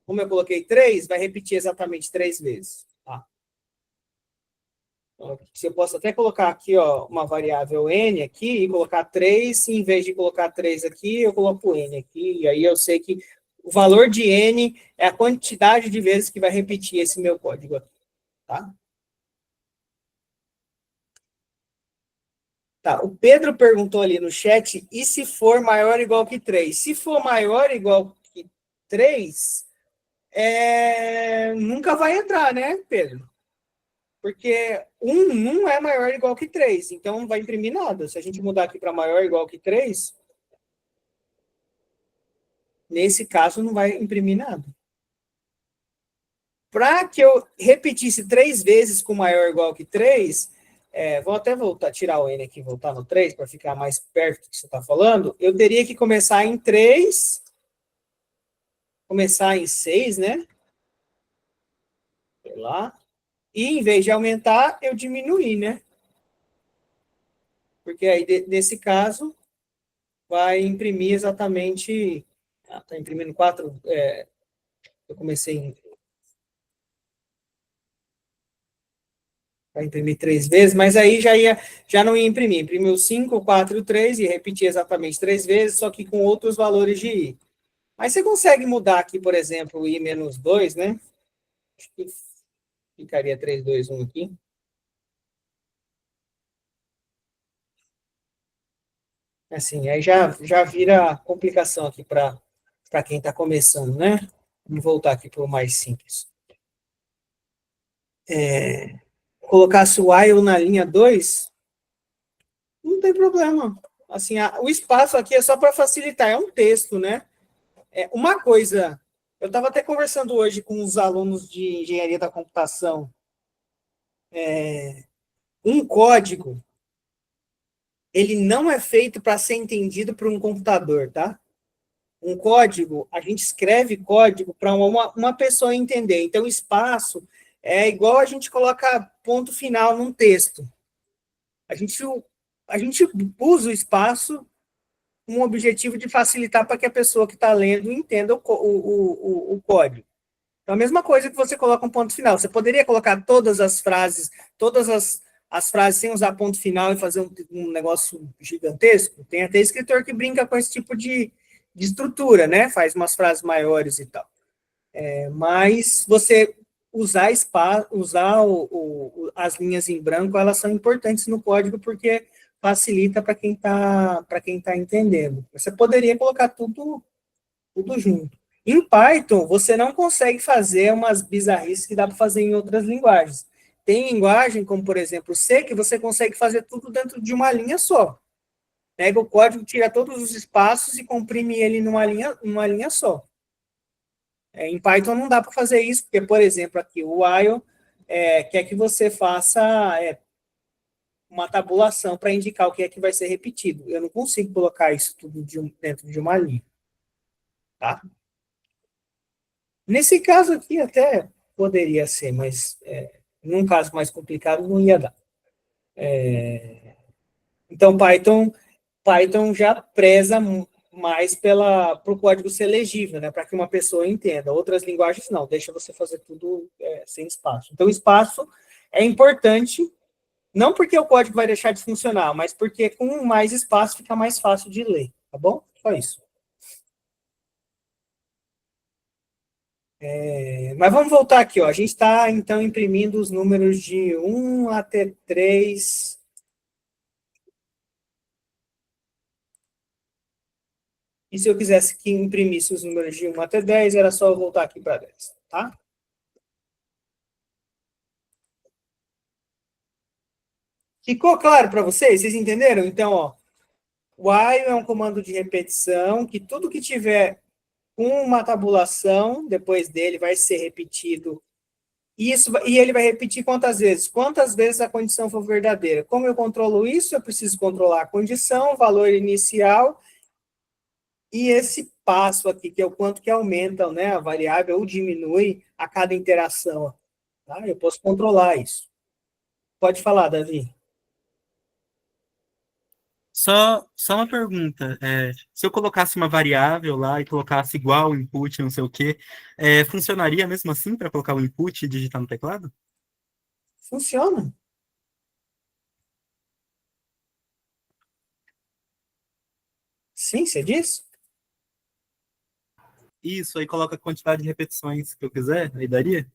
Como eu coloquei 3, vai repetir exatamente 3 vezes. Tá? Então, eu posso até colocar aqui uma variável n aqui e colocar 3, em vez de colocar 3 aqui, eu coloco n aqui, e aí eu sei que o valor de n é a quantidade de vezes que vai repetir esse meu código aqui. Tá? Tá, o Pedro perguntou ali no chat, e se for maior ou igual que 3? Se for maior ou igual que 3, nunca vai entrar, né, Pedro? Porque 1 não é maior ou igual que 3, então não vai imprimir nada. Se a gente mudar aqui para maior ou igual que 3, nesse caso não vai imprimir nada. Para que eu repetisse 3 vezes com maior ou igual que 3, vou até tirar o n aqui e voltar no 3, para ficar mais perto do que você está falando, eu teria que começar em 3, começar em 6, né? Sei lá. E, em vez de aumentar, eu diminuir, né? Porque aí, nesse caso, vai imprimir exatamente... Está imprimindo 4... eu comecei para imprimir 3 vezes, mas aí já não ia imprimir. Imprimiu 5, 4 e 3 e repetir exatamente 3 vezes, só que com outros valores de i. Mas você consegue mudar aqui, por exemplo, o i menos 2, né? Acho que ficaria 3, 2, 1 aqui. Assim, aí já vira complicação aqui para quem está começando, né? Vamos voltar aqui para o mais simples. Colocasse o while na linha 2, não tem problema. Assim, o espaço aqui é só para facilitar, é um texto, né? Uma coisa, eu estava até conversando hoje com os alunos de engenharia da computação. Um código, ele não é feito para ser entendido por um computador, tá? Um código, a gente escreve código para uma pessoa entender. Então, espaço é igual a gente coloca ponto final num texto. A gente usa o espaço com o objetivo de facilitar para que a pessoa que está lendo entenda o código. Então, a mesma coisa que você coloca um ponto final. Você poderia colocar todas as frases sem usar ponto final e fazer um negócio gigantesco? Tem até escritor que brinca com esse tipo de estrutura, né? Faz umas frases maiores e tal. Mas você usar as linhas em branco, elas são importantes no código porque facilita para quem tá entendendo. Você poderia colocar tudo junto. Em Python, você não consegue fazer umas bizarrices que dá para fazer em outras linguagens. Tem linguagem, como por exemplo C, que você consegue fazer tudo dentro de uma linha só. Pega o código, tira todos os espaços e comprime ele numa linha só. Em Python não dá para fazer isso, porque, por exemplo, aqui o while quer que você faça uma tabulação para indicar o que é que vai ser repetido. Eu não consigo colocar isso tudo dentro de uma linha. Tá? Nesse caso aqui até poderia ser, mas num caso mais complicado não ia dar. Então, Python Python já preza mais para o código ser legível, né, para que uma pessoa entenda. Outras linguagens não, deixa você fazer tudo sem espaço. Então, o espaço é importante, não porque o código vai deixar de funcionar, mas porque com mais espaço fica mais fácil de ler, tá bom? Só isso. Mas vamos voltar aqui, ó. A gente está, então, imprimindo os números de 1 até 3. E se eu quisesse que imprimisse os números de 1 até 10, era só eu voltar aqui para 10, tá? Ficou claro para vocês? Vocês entenderam? Então, ó, while é um comando de repetição, que tudo que tiver uma tabulação, depois dele vai ser repetido. E ele vai repetir quantas vezes? Quantas vezes a condição for verdadeira. Como eu controlo isso? Eu preciso controlar a condição, o valor inicial, e esse passo aqui, que é o quanto que aumenta, né, a variável ou diminui a cada interação. Tá? Eu posso controlar isso. Pode falar, Davi. Só uma pergunta. Se eu colocasse uma variável lá e colocasse igual input, não sei o quê, funcionaria mesmo assim para colocar o input e digitar no teclado? Funciona. Sim, você disse? Isso, aí coloca a quantidade de repetições que eu quiser, aí daria?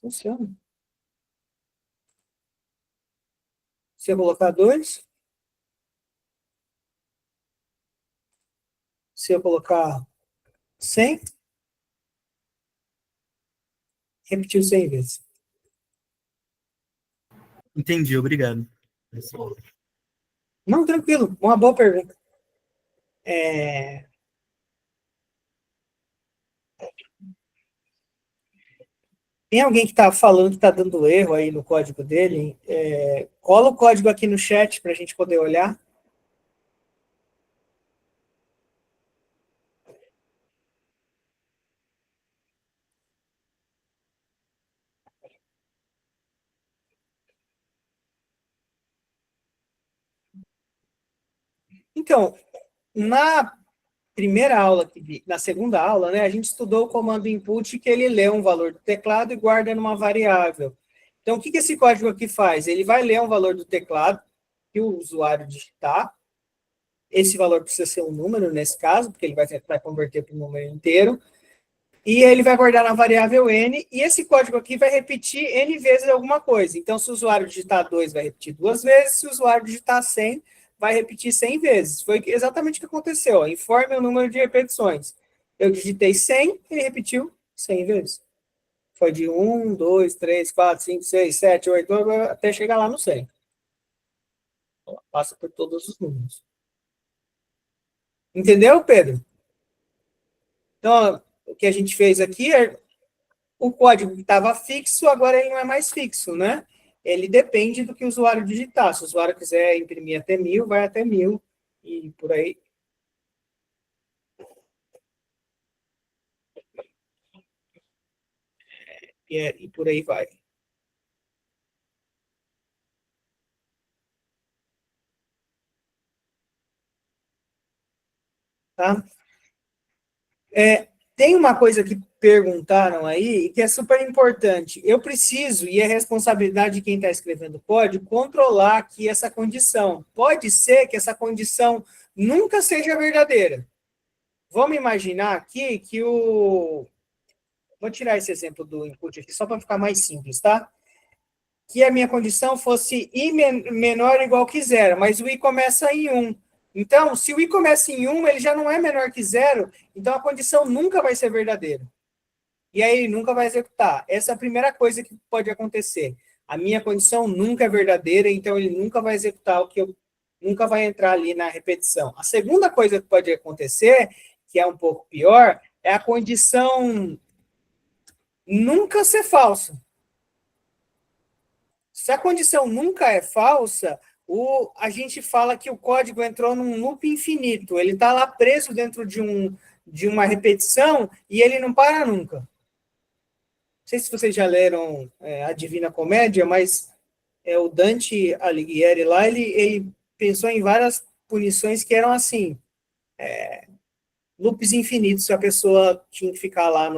Funciona. Se eu colocar 2, se eu colocar 100, repetiu 100 vezes. Entendi, obrigado. Não, tranquilo. Uma boa pergunta. Tem alguém que está falando que está dando erro aí no código dele? Cola o código aqui no chat para a gente poder olhar. Então, na primeira aula, na segunda aula, né, a gente estudou o comando input, que ele lê um valor do teclado e guarda numa variável. Então, o que esse código aqui faz? Ele vai ler um valor do teclado que o usuário digitar. Esse valor precisa ser um número, nesse caso, porque ele vai converter para um número inteiro. E ele vai guardar na variável n, e esse código aqui vai repetir n vezes alguma coisa. Então, se o usuário digitar 2, vai repetir 2 vezes, se o usuário digitar 100, vai repetir 100 vezes. Foi exatamente o que aconteceu. Ó. Informe o número de repetições. Eu digitei 100, ele repetiu 100 vezes. Foi de 1, 2, 3, 4, 5, 6, 7, 8, até chegar lá no 100. Passa por todos os números. Entendeu, Pedro? Então, o que a gente fez aqui é o código que estava fixo, agora ele não é mais fixo, né? Ele depende do que o usuário digitar. Se o usuário quiser imprimir até 1000, vai até 1000, e por aí. E por aí vai. Tá? Tem uma coisa que perguntaram aí, que é super importante. Eu preciso, e é responsabilidade de quem está escrevendo o código, controlar aqui essa condição. Pode ser que essa condição nunca seja verdadeira. Vamos imaginar aqui que o... Vou tirar esse exemplo do input aqui, só para ficar mais simples, tá? Que a minha condição fosse i menor ou igual que 0, mas o i começa em 1. Então, se o i começa em 1, ele já não é menor que 0, então a condição nunca vai ser verdadeira. E aí ele nunca vai executar. Essa é a primeira coisa que pode acontecer. A minha condição nunca é verdadeira, então ele nunca vai executar o que eu... Nunca vai entrar ali na repetição. A segunda coisa que pode acontecer, que é um pouco pior, é a condição nunca ser falsa. Se a condição nunca é falsa, a gente fala que o código entrou num loop infinito. Ele está lá preso dentro de uma repetição e ele não para nunca. sei se vocês já leram a Divina Comédia, mas o Dante Alighieri lá, ele pensou em várias punições que eram assim, loops infinitos, a pessoa tinha que ficar lá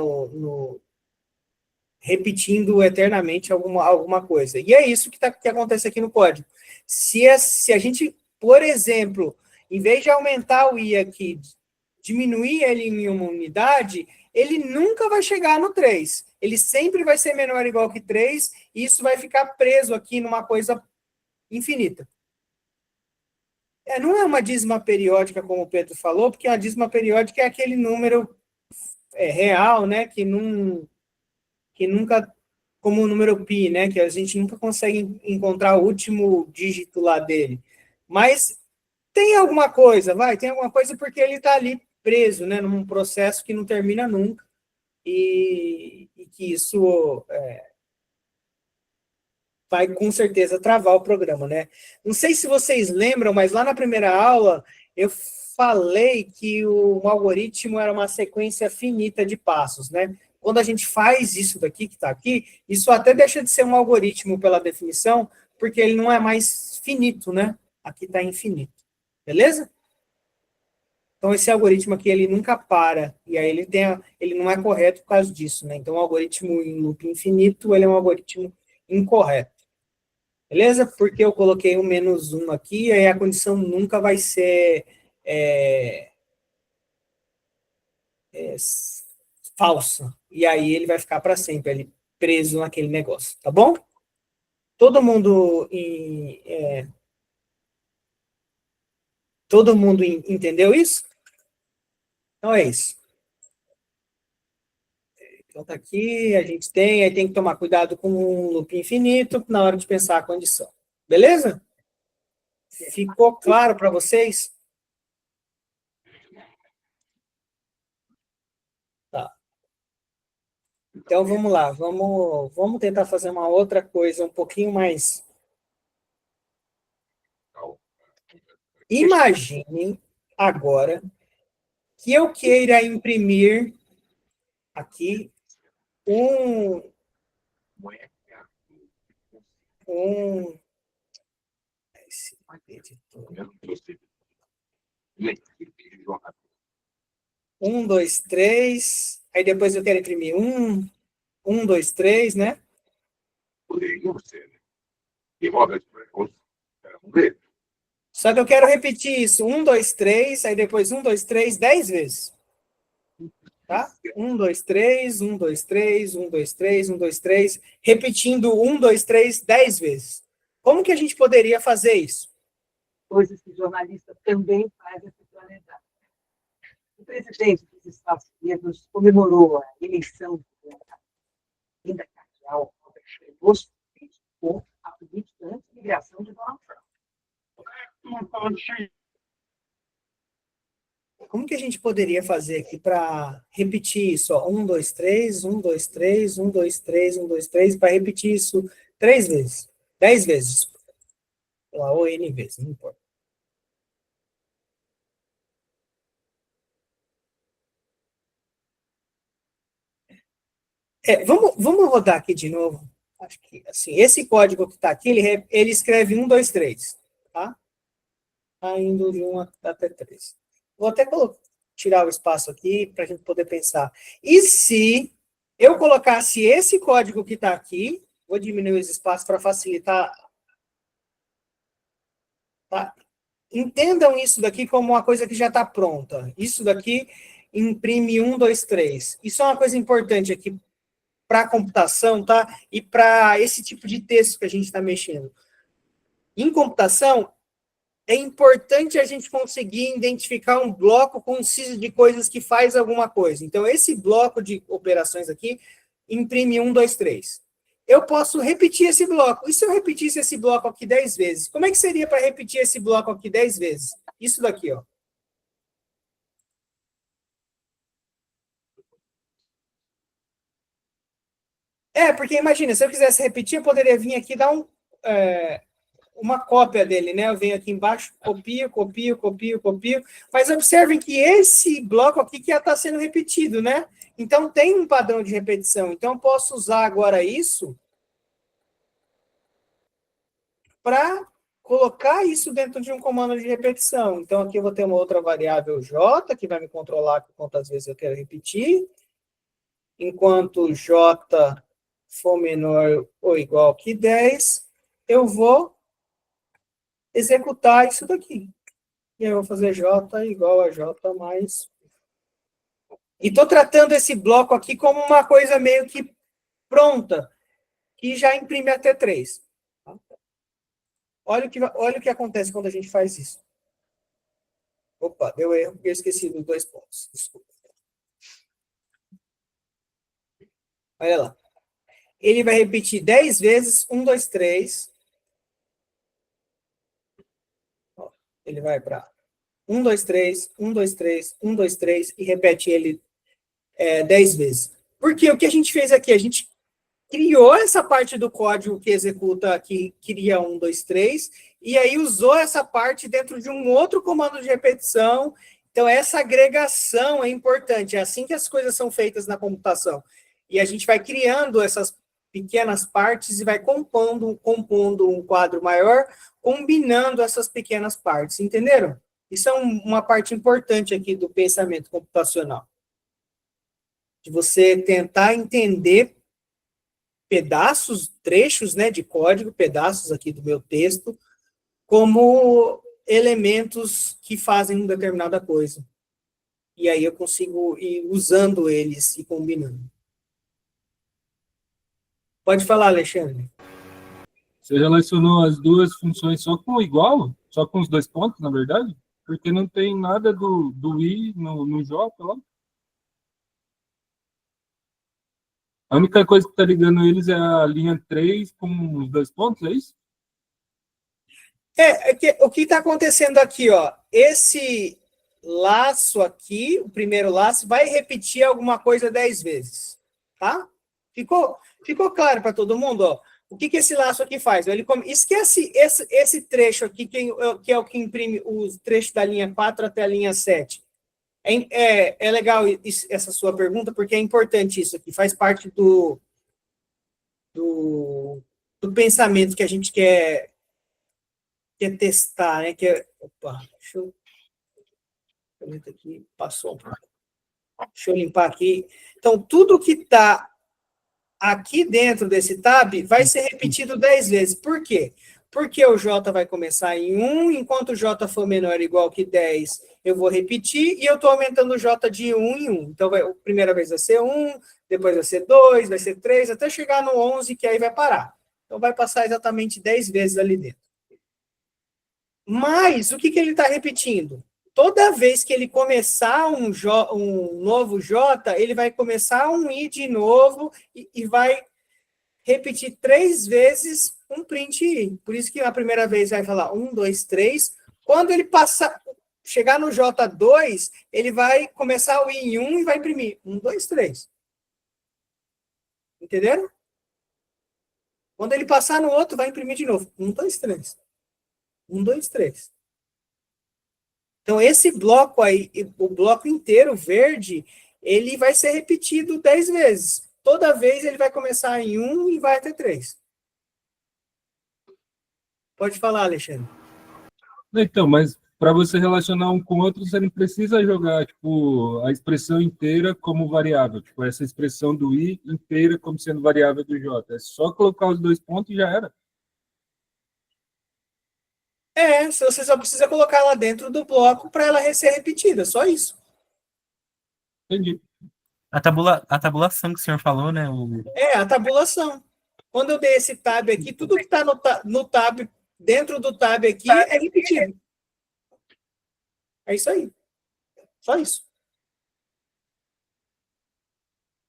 repetindo eternamente alguma coisa. E é isso que acontece aqui no código. Se a gente, por exemplo, em vez de aumentar o I aqui, diminuir ele em uma unidade, ele nunca vai chegar no 3. Ele sempre vai ser menor ou igual que 3, e isso vai ficar preso aqui numa coisa infinita. Não é uma dízima periódica, como o Pedro falou, porque a dízima periódica é aquele número real, né, que nunca, como o número π, né, que a gente nunca consegue encontrar o último dígito lá dele. Mas tem alguma coisa, tem alguma coisa porque ele está ali preso, né, num processo que não termina nunca, e que isso vai com certeza travar o programa, né? Não sei se vocês lembram, mas lá na primeira aula eu falei que o algoritmo era uma sequência finita de passos, né? Quando a gente faz isso daqui, que está aqui, isso até deixa de ser um algoritmo pela definição, porque ele não é mais finito, né? Aqui está infinito. Beleza? Então, esse algoritmo aqui, ele nunca para, e aí ele não é correto por causa disso, né? Então, o algoritmo em loop infinito, ele é um algoritmo incorreto. Beleza? Porque eu coloquei o -1 aqui, aí a condição nunca vai ser falsa. E aí ele vai ficar para sempre, ele preso naquele negócio, tá bom? Todo mundo entendeu isso? Então é isso. Então tá aqui, a gente aí tem que tomar cuidado com um loop infinito na hora de pensar a condição. Beleza? Ficou claro para vocês? Tá. Então vamos lá, vamos tentar fazer uma outra coisa um pouquinho mais. Imagine agora que eu queira imprimir aqui um 1, 2, 3, aí depois eu quero imprimir 1, 2, 3, né? Só que eu quero repetir isso, 1, 2, 3, aí depois 1, 2, 3, 10 vezes. Tá? 1, 2, 3, 1, 2, 3, 1, 2, 3, 1, 2, 3, repetindo 1, 2, 3, 10 vezes. Como que a gente poderia fazer isso? Coisas que jornalista também faz essa planejamento. O presidente dos Estados Unidos comemorou a eleição da renda cardeal Augusto com a política anti-imigração de Donald Trump. Como que a gente poderia fazer aqui para repetir isso? 1, 2, 3, 1, 2, 3, 1, 2, 3, 1, 2, 3, para repetir isso 3 vezes, 10 vezes. Ou N vezes, não importa. Vamos rodar aqui de novo. Acho que, assim, esse código que está aqui, ele escreve 1, 2, 3, tá? Tá indo de 1 até 3. Vou até tirar o espaço aqui para a gente poder pensar. E se eu colocasse esse código que está aqui, vou diminuir os espaços para facilitar. Tá? Entendam isso daqui como uma coisa que já está pronta. Isso daqui imprime 1, 2, 3. Isso é uma coisa importante aqui para a computação, tá? E para esse tipo de texto que a gente está mexendo. Em computação, é importante a gente conseguir identificar um bloco conciso de coisas que faz alguma coisa. Então, esse bloco de operações aqui imprime 1, 2, 3. Eu posso repetir esse bloco. E se eu repetisse esse bloco aqui 10 vezes? Como é que seria para repetir esse bloco aqui 10 vezes? Isso daqui, ó. Porque imagina, se eu quisesse repetir, eu poderia vir aqui e dar uma cópia dele, né? Eu venho aqui embaixo, copio, copio, copio, copio. Mas observem que esse bloco aqui que já está sendo repetido, né? Então, tem um padrão de repetição. Então, eu posso usar agora isso para colocar isso dentro de um comando de repetição. Então, aqui eu vou ter uma outra variável j, que vai me controlar quantas vezes eu quero repetir. Enquanto j for menor ou igual que 10, eu vou executar isso daqui. E aí eu vou fazer j igual a j mais... E estou tratando esse bloco aqui como uma coisa meio que pronta, que já imprime até 3. Olha o que acontece quando a gente faz isso. Opa, deu erro, porque eu esqueci dos 2 pontos. Desculpa. Olha lá. Ele vai repetir 10 vezes 1, 2, 3. Ele vai para 1, 2, 3, 1, 2, 3, 1, 2, 3 e repete ele 10 vezes. Porque o que a gente fez aqui? A gente criou essa parte do código que executa, que cria 1, 2, 3, e aí usou essa parte dentro de um outro comando de repetição. Então, essa agregação é importante. É assim que as coisas são feitas na computação. E a gente vai criando essas pequenas partes e vai compondo um quadro maior, combinando essas pequenas partes. Entenderam? Isso é uma parte importante aqui do pensamento computacional. De você tentar entender pedaços, trechos, né, de código, pedaços aqui do meu texto, como elementos que fazem uma determinada coisa. E aí eu consigo ir usando eles e combinando. Pode falar, Alexandre. Você relacionou as duas funções só com o igual? Só com os 2 pontos, na verdade? Porque não tem nada do i no j lá. A única coisa que está ligando eles é a linha 3 com os 2 pontos, é isso? O que está acontecendo aqui, ó? Esse laço aqui, o primeiro laço, vai repetir alguma coisa 10 vezes, tá? Ficou claro para todo mundo, ó? O que esse laço aqui faz? Esquece esse trecho aqui, que é o que imprime os trechos da linha 4 até a linha 7. É legal essa sua pergunta, porque é importante isso aqui, faz parte do pensamento que a gente quer testar, né? Opa, deixa eu aqui, passou um pouco. Deixa eu limpar aqui. Então, tudo que está aqui dentro desse tab vai ser repetido 10 vezes. Por quê? Porque o J vai começar em 1, enquanto o J for menor ou igual que 10, eu vou repetir, e eu estou aumentando o J de 1 em 1. Então, a primeira vez vai ser 1, depois vai ser 2, vai ser 3, até chegar no 11, que aí vai parar. Então, vai passar exatamente 10 vezes ali dentro. Mas, o que ele está repetindo? Toda vez que ele começar um novo J, ele vai começar um I de novo e vai repetir 3 vezes um print I. Por isso que a primeira vez vai falar 1, 2, 3. Quando ele chegar no J2, ele vai começar o I em 1 e vai imprimir 1, 2, 3. Entenderam? Quando ele passar no outro, vai imprimir de novo 1, 2, 3. 1, 2, 3. Então, esse bloco aí, o bloco inteiro verde, ele vai ser repetido 10 vezes. Toda vez ele vai começar em 1 e vai até 3. Pode falar, Alexandre. Então, mas para você relacionar um com o outro, você não precisa jogar tipo, a expressão inteira como variável. Tipo, essa expressão do i inteira como sendo variável do j. É só colocar os 2 pontos e já era. Você só precisa colocar ela dentro do bloco para ela ser repetida, só isso. Entendi. A tabulação que o senhor falou, né? A tabulação. Quando eu dei esse tab aqui, tudo que está no tab, dentro do tab aqui, é repetido. É isso aí. Só isso.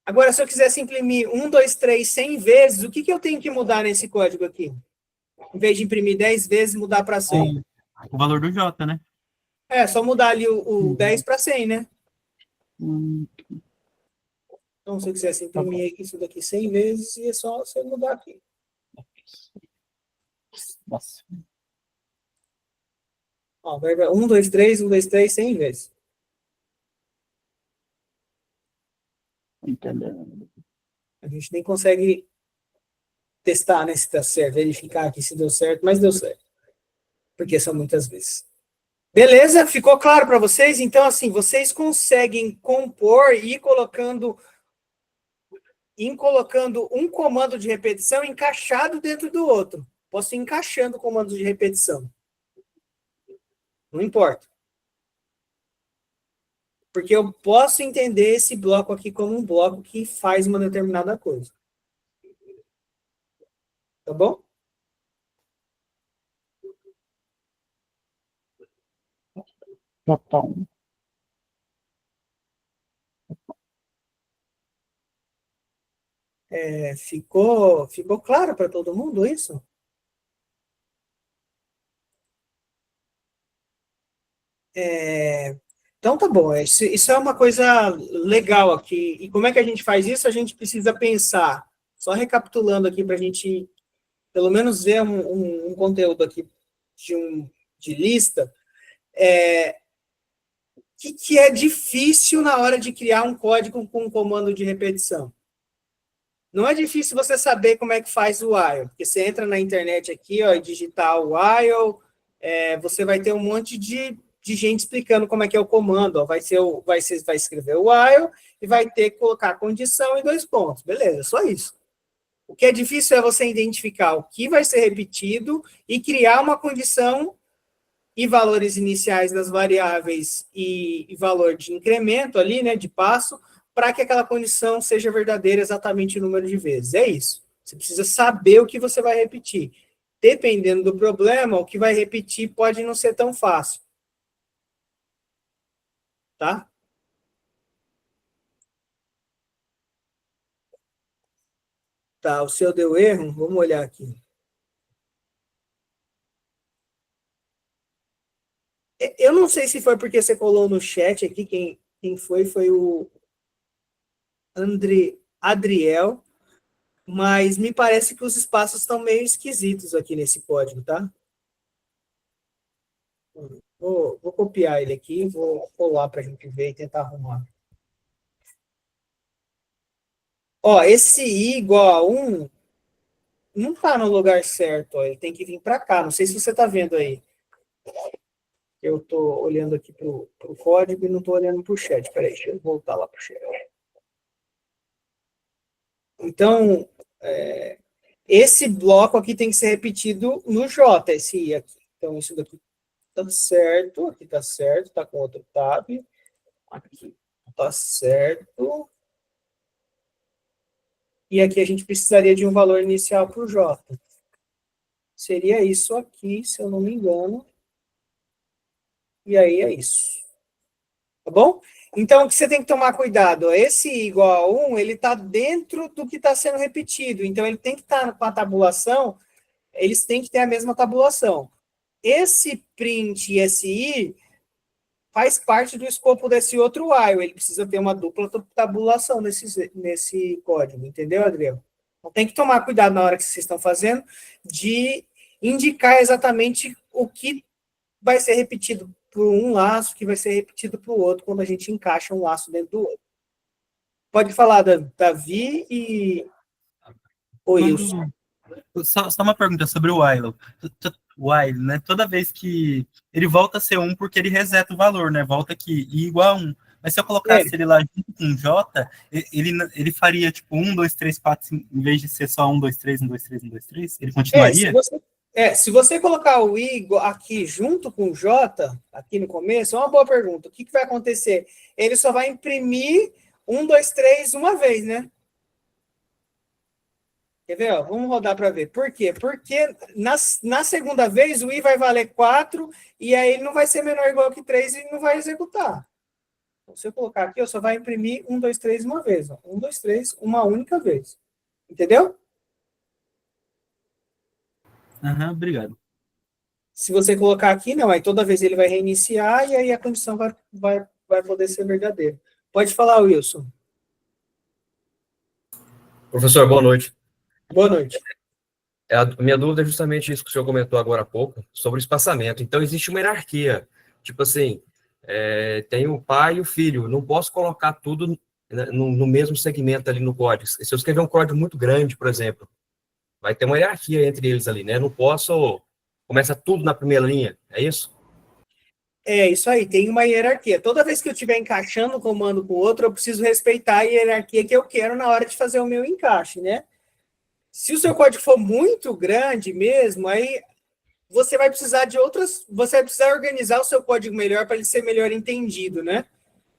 Agora, se eu quisesse imprimir 1, 2, 3, 100 vezes, o que eu tenho que mudar nesse código aqui? Em vez de imprimir 10 vezes, mudar para 100. O valor do J, né? Só mudar ali o 10 para 100, né? Então, se eu quisesse imprimir isso daqui 100 vezes, é só você mudar aqui. Nossa. Ó, vai 1, 2, 3, 1, 2, 3, 100 vezes. Entendendo. A gente nem consegue testar, né, se está certo, verificar aqui se deu certo, mas deu certo. Porque são muitas vezes. Beleza? Ficou claro para vocês? Então, assim, vocês conseguem compor e ir colocando um comando de repetição encaixado dentro do outro. Posso ir encaixando comandos de repetição. Não importa. Porque eu posso entender esse bloco aqui como um bloco que faz uma determinada coisa. Tá bom? Já tá. Ficou claro para todo mundo isso? Então tá bom, isso é uma coisa legal aqui. E como é que a gente faz isso? A gente precisa pensar, só recapitulando aqui para a gente pelo menos ver um conteúdo aqui de lista, que é difícil na hora de criar um código com um comando de repetição. Não é difícil você saber como é que faz o while, porque você entra na internet aqui, ó, e digitar o while, você vai ter um monte de gente explicando como é que é o comando, ó, vai escrever o while e vai ter que colocar a condição e 2 pontos. Beleza, só isso. O que é difícil é você identificar o que vai ser repetido e criar uma condição e valores iniciais das variáveis e valor de incremento ali, né, de passo, para que aquela condição seja verdadeira exatamente o número de vezes. É isso. Você precisa saber o que você vai repetir. Dependendo do problema, o que vai repetir pode não ser tão fácil. Tá? Tá, o seu deu erro? Vamos olhar aqui. Eu não sei se foi porque você colou no chat aqui, quem foi o Adriel, mas me parece que os espaços estão meio esquisitos aqui nesse código, tá? Vou copiar ele aqui, vou colar para a gente ver e tentar arrumar. Ó, esse I igual a 1 não está no lugar certo, ó, ele tem que vir para cá, não sei se você está vendo aí. Eu estou olhando aqui para o código e não estou olhando para o chat. Peraí, deixa eu voltar lá para o chat. Então, esse bloco aqui tem que ser repetido no J, esse I aqui. Então, isso daqui está certo, aqui está certo, está com outro tab. Aqui está certo. E aqui a gente precisaria de um valor inicial para o J. Seria isso aqui, se eu não me engano. E aí é isso. Tá bom? Então, o que você tem que tomar cuidado? Esse I igual a 1, ele está dentro do que está sendo repetido. Então, ele tem que estar com a tabulação, eles têm que ter a mesma tabulação. Esse print e esse I faz parte do escopo desse outro while. Ele precisa ter uma dupla tabulação nesse código. Entendeu, Adriano? Então, tem que tomar cuidado na hora que vocês estão fazendo de indicar exatamente o que vai ser repetido por um laço, que vai ser repetido para o outro, quando a gente encaixa um laço dentro do outro. Pode falar, Davi e o Wilson. Só uma pergunta sobre o while. While, né? Toda vez que ele volta a ser 1 porque ele reseta o valor, né? Volta aqui, I igual a 1. Mas se eu colocasse ele lá junto com J, ele faria tipo 1, 2, 3, 4, em vez de ser só 1, 2, 3, 1, 2, 3, 1, 2, 3, ele continuaria? Se você colocar o I aqui junto com o J, aqui no começo, é uma boa pergunta. O que vai acontecer? Ele só vai imprimir 1, 2, 3 uma vez, né? Quer ver? Ó, vamos rodar para ver. Por quê? Porque na segunda vez o I vai valer 4 e aí ele não vai ser menor ou igual que 3 e não vai executar. Então, se eu colocar aqui, eu só vai imprimir 1, 2, 3 uma vez. Ó. 1, 2, 3, uma única vez. Entendeu? Obrigado. Se você colocar aqui, não. Aí toda vez ele vai reiniciar e aí a condição vai poder ser verdadeira. Pode falar, Wilson. Professor, boa noite. Boa noite. A minha dúvida é justamente isso que o senhor comentou agora há pouco, sobre o espaçamento. Então, existe uma hierarquia. Tipo assim, tem o pai e o filho. Não posso colocar tudo no mesmo segmento ali no código. Se eu escrever um código muito grande, por exemplo, vai ter uma hierarquia entre eles ali, né? Não posso começar tudo na primeira linha, é isso? É isso aí, tem uma hierarquia. Toda vez que eu estiver encaixando um comando com o outro, eu preciso respeitar a hierarquia que eu quero na hora de fazer o meu encaixe, né? Se o seu código for muito grande mesmo, aí você vai precisar de outras, você vai precisar organizar o seu código melhor para ele ser melhor entendido, né?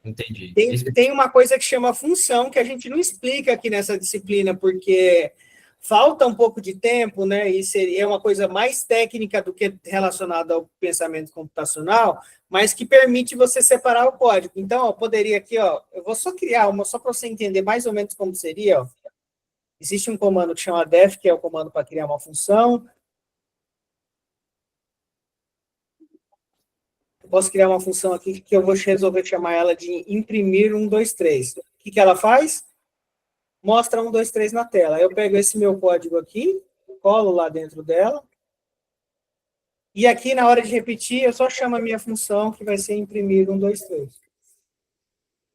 Entendi. Tem uma coisa que chama função, que a gente não explica aqui nessa disciplina, porque falta um pouco de tempo, né? E seria uma coisa mais técnica do que relacionada ao pensamento computacional, mas que permite você separar o código. Então, ó, poderia aqui, ó, eu vou só criar uma, só para você entender mais ou menos como seria, ó. Existe um comando que chama def, que é o comando para criar uma função. Eu posso criar uma função aqui que eu vou resolver chamar ela de imprimir 1, 2, 3. O que ela faz? Mostra 1, 2, 3 na tela. Eu pego esse meu código aqui, colo lá dentro dela. E aqui, na hora de repetir, eu só chamo a minha função, que vai ser imprimir 1, 2, 3.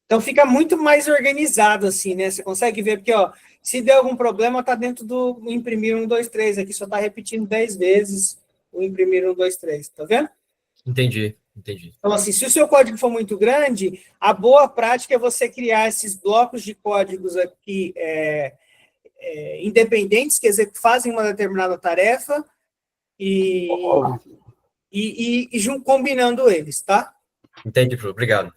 Então, fica muito mais organizado assim, né? Você consegue ver, porque, ó, se der algum problema, está dentro do imprimir 1, 2, 3. Aqui só está repetindo 10 vezes o imprimir 1, 2, 3. Tá vendo? Entendi. Então, assim, se o seu código for muito grande, a boa prática é você criar esses blocos de códigos aqui independentes, que fazem uma determinada tarefa e combinando eles, tá? Entendi, professor. Obrigado.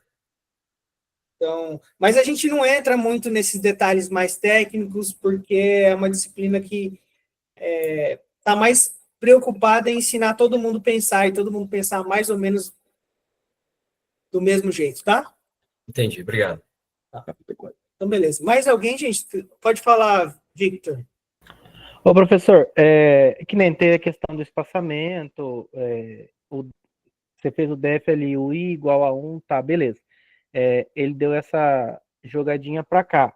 Então, mas a gente não entra muito nesses detalhes mais técnicos, porque é uma disciplina que está mais preocupada em ensinar todo mundo a pensar, e todo mundo pensar mais ou menos do mesmo jeito, tá? Entendi, obrigado. Então, beleza. Mais alguém, gente? Pode falar, Victor. Ô, professor, que nem tem a questão do espaçamento, você fez o def ali, o i igual a 1, tá, beleza. Ele deu essa jogadinha para cá.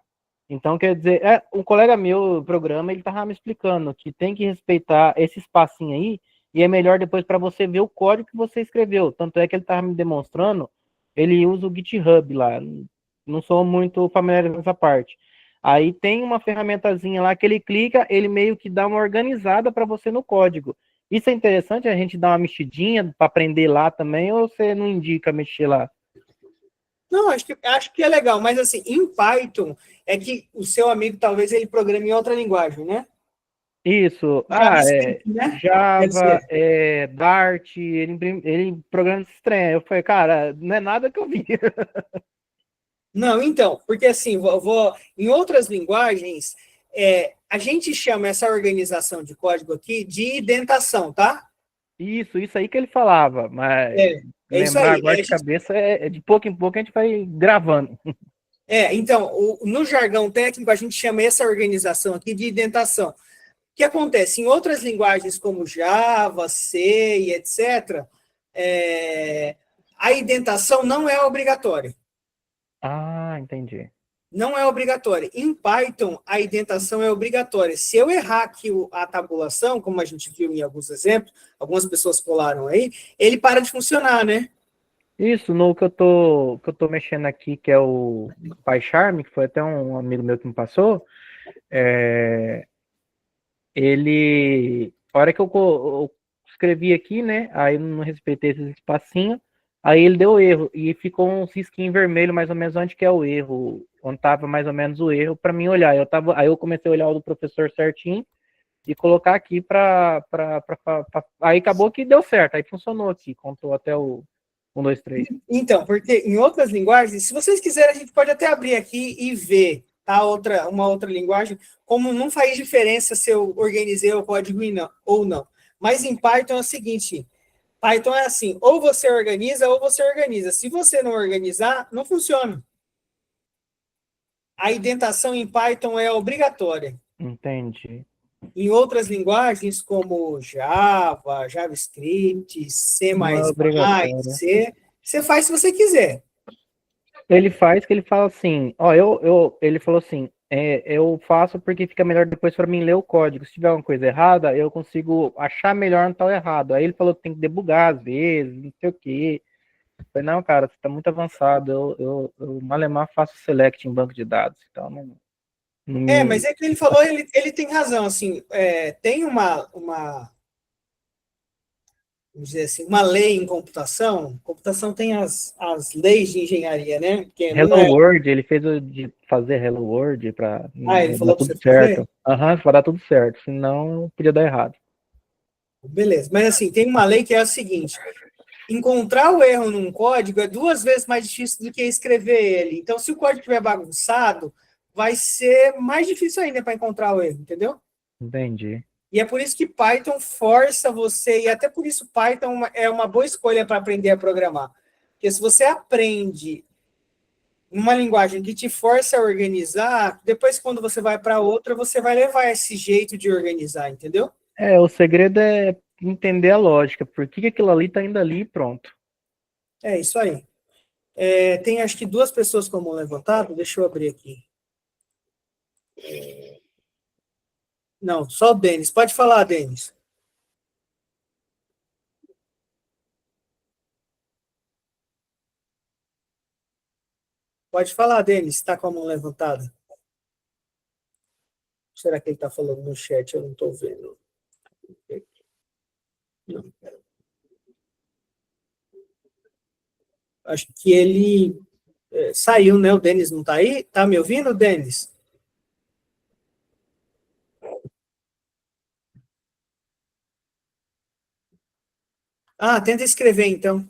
Então, quer dizer, um colega meu do programa, ele tava me explicando que tem que respeitar esse espacinho aí, e é melhor depois para você ver o código que você escreveu. Tanto é que ele tava me demonstrando, ele usa o GitHub lá, não sou muito familiar com essa parte. Aí tem uma ferramentazinha lá que ele clica, ele meio que dá uma organizada para você no código. Isso é interessante, a gente dar uma mexidinha para aprender lá também, ou você não indica mexer lá? Não, acho que é legal, mas assim, em Python, é que o seu amigo, talvez, ele programe em outra linguagem, né? Isso, né? Java, Dart, ele programa esse trem. Eu falei, cara, não é nada que eu vi. Não, então, porque assim, em outras linguagens, a gente chama essa organização de código aqui de indentação, tá? Isso aí que ele falava, mas isso lembrar aí, agora de cabeça de pouco em pouco a gente vai gravando. Então, no jargão técnico, a gente chama essa organização aqui de indentação. O que acontece? Em outras linguagens como Java, C e etc., a indentação não é obrigatória. Ah, entendi. Não é obrigatória. Em Python, a indentação é obrigatória. Se eu errar aqui a tabulação, como a gente viu em alguns exemplos, algumas pessoas colaram aí, ele para de funcionar, né? Isso, no que eu tô mexendo aqui, que é o PyCharm, que foi até um amigo meu que me passou, ele, a hora que eu escrevi aqui, né, aí eu não respeitei esses espacinhos, aí ele deu erro, e ficou um risquinho vermelho, mais ou menos, onde que é o erro, onde estava mais ou menos o erro, para mim olhar. Aí eu comecei a olhar o do professor certinho, e colocar aqui aí acabou que deu certo, aí funcionou aqui, contou até o 1, 2, 3. Então, porque em outras linguagens, se vocês quiserem, a gente pode até abrir aqui e ver, tá? Uma outra linguagem, como não faz diferença se eu organizei o código ou não. Mas em Python é o seguinte, Python é assim, ou você organiza ou você organiza. Se você não organizar, não funciona. A indentação em Python é obrigatória. Entendi. Em outras linguagens, como Java, JavaScript, C++, C, você faz se você quiser. Ele faz que ele fala assim, ele falou assim, eu faço porque fica melhor depois para mim ler o código. Se tiver alguma coisa errada, eu consigo achar melhor onde está errado. Aí ele falou que tem que debugar às vezes, não sei o quê. Falei, não, cara, você tá muito avançado, eu malemar faço select em banco de dados, então não Mas é que ele falou, ele tem razão, assim, tem vamos dizer assim, uma lei em computação tem as leis de engenharia, né? Que não Hello World, ele fez o de fazer Hello World para ele dar falou pra tudo você fazer? certo. Para dar tudo certo, senão podia dar errado. Beleza, mas assim, tem uma lei que é a seguinte: encontrar o erro num código é 2 vezes mais difícil do que escrever ele. Então, se o código estiver bagunçado, vai ser mais difícil ainda para encontrar o erro, entendeu? Entendi. E é por isso que Python força você, e até por isso Python é uma boa escolha para aprender a programar. Porque se você aprende uma linguagem que te força a organizar, depois quando você vai para outra, você vai levar esse jeito de organizar, entendeu? O segredo é entender a lógica, por que aquilo ali tá indo ali e pronto. É isso aí. Tem acho que 2 pessoas com a mão levantada, deixa eu abrir aqui. Não, só o Denis. Pode falar, Denis. Pode falar, Denis, está com a mão levantada. Será que ele está falando no chat? Eu não estou vendo. Não. Acho que ele saiu, né? O Denis não está aí? Tá me ouvindo, Denis? Tenta escrever, então.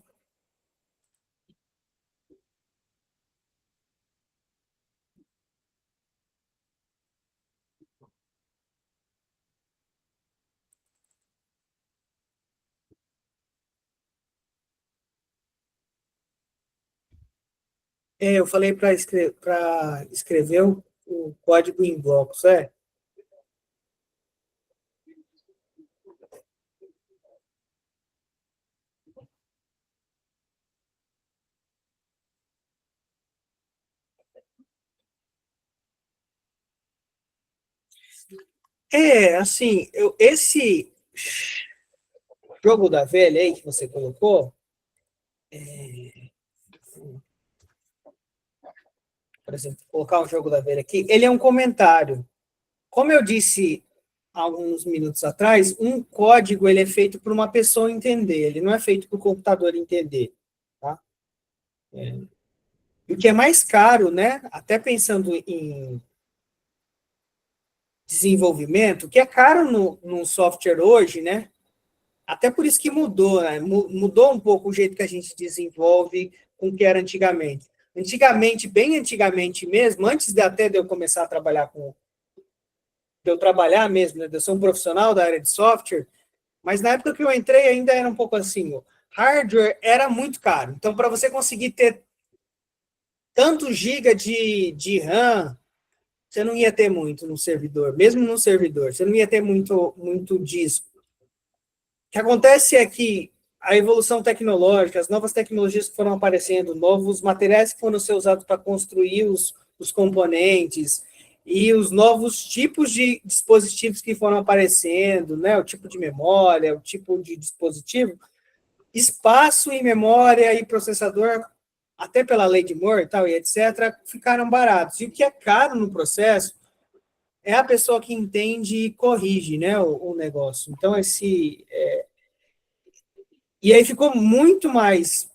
Eu falei para escrever o código em blocos, assim, esse jogo da velha aí que você colocou, por exemplo, colocar um jogo da velha aqui, ele é um comentário. Como eu disse alguns minutos atrás, um código ele é feito por uma pessoa entender, ele não é feito para o computador entender. Tá? E o que é mais caro, né? Até pensando em desenvolvimento, o que é caro no software hoje, né? Até por isso que mudou, né? Mudou um pouco o jeito que a gente desenvolve com o que era antigamente. Antigamente, bem antigamente mesmo, antes até de eu começar a trabalhar de eu trabalhar mesmo, né? De eu ser um profissional da área de software, mas na época que eu entrei ainda era um pouco assim, o hardware era muito caro. Então, para você conseguir ter tanto giga de RAM, você não ia ter muito no servidor, mesmo no servidor, você não ia ter muito disco. O que acontece é que a evolução tecnológica, as novas tecnologias que foram aparecendo, novos materiais que foram ser usados para construir os componentes e os novos tipos de dispositivos que foram aparecendo, né? O tipo de memória, o tipo de dispositivo, espaço e memória e processador, até pela lei de Moore e tal, e etc., ficaram baratos. E o que é caro no processo é a pessoa que entende e corrige, né, o negócio. Então, e aí ficou muito mais...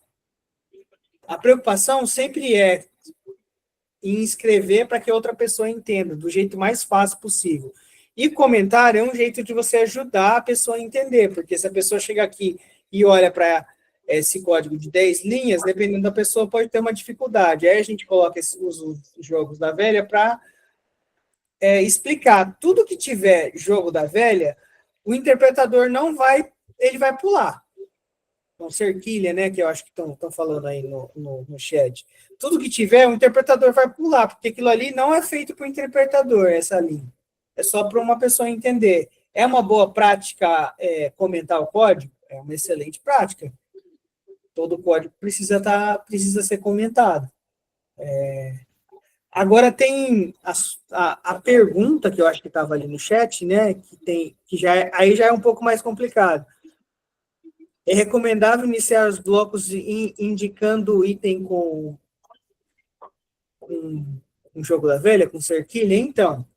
A preocupação sempre é em escrever para que outra pessoa entenda, do jeito mais fácil possível. E comentário é um jeito de você ajudar a pessoa a entender, porque se a pessoa chega aqui e olha para esse código de 10 linhas, dependendo da pessoa, pode ter uma dificuldade. Aí a gente coloca os jogos da velha para explicar. Tudo que tiver jogo da velha, o interpretador não vai, ele vai pular. Então, cerquilha, né, que eu acho que estão falando aí no chat. Tudo que tiver, o interpretador vai pular, porque aquilo ali não é feito para o interpretador, essa linha. É só para uma pessoa entender. É uma boa prática comentar o código? É uma excelente prática. Todo código precisa ser comentado. Agora tem a pergunta que eu acho que estava ali no chat, né? Aí já é um pouco mais complicado. É recomendável iniciar os blocos indicando o item com um jogo da velha, com cerquilha? Então,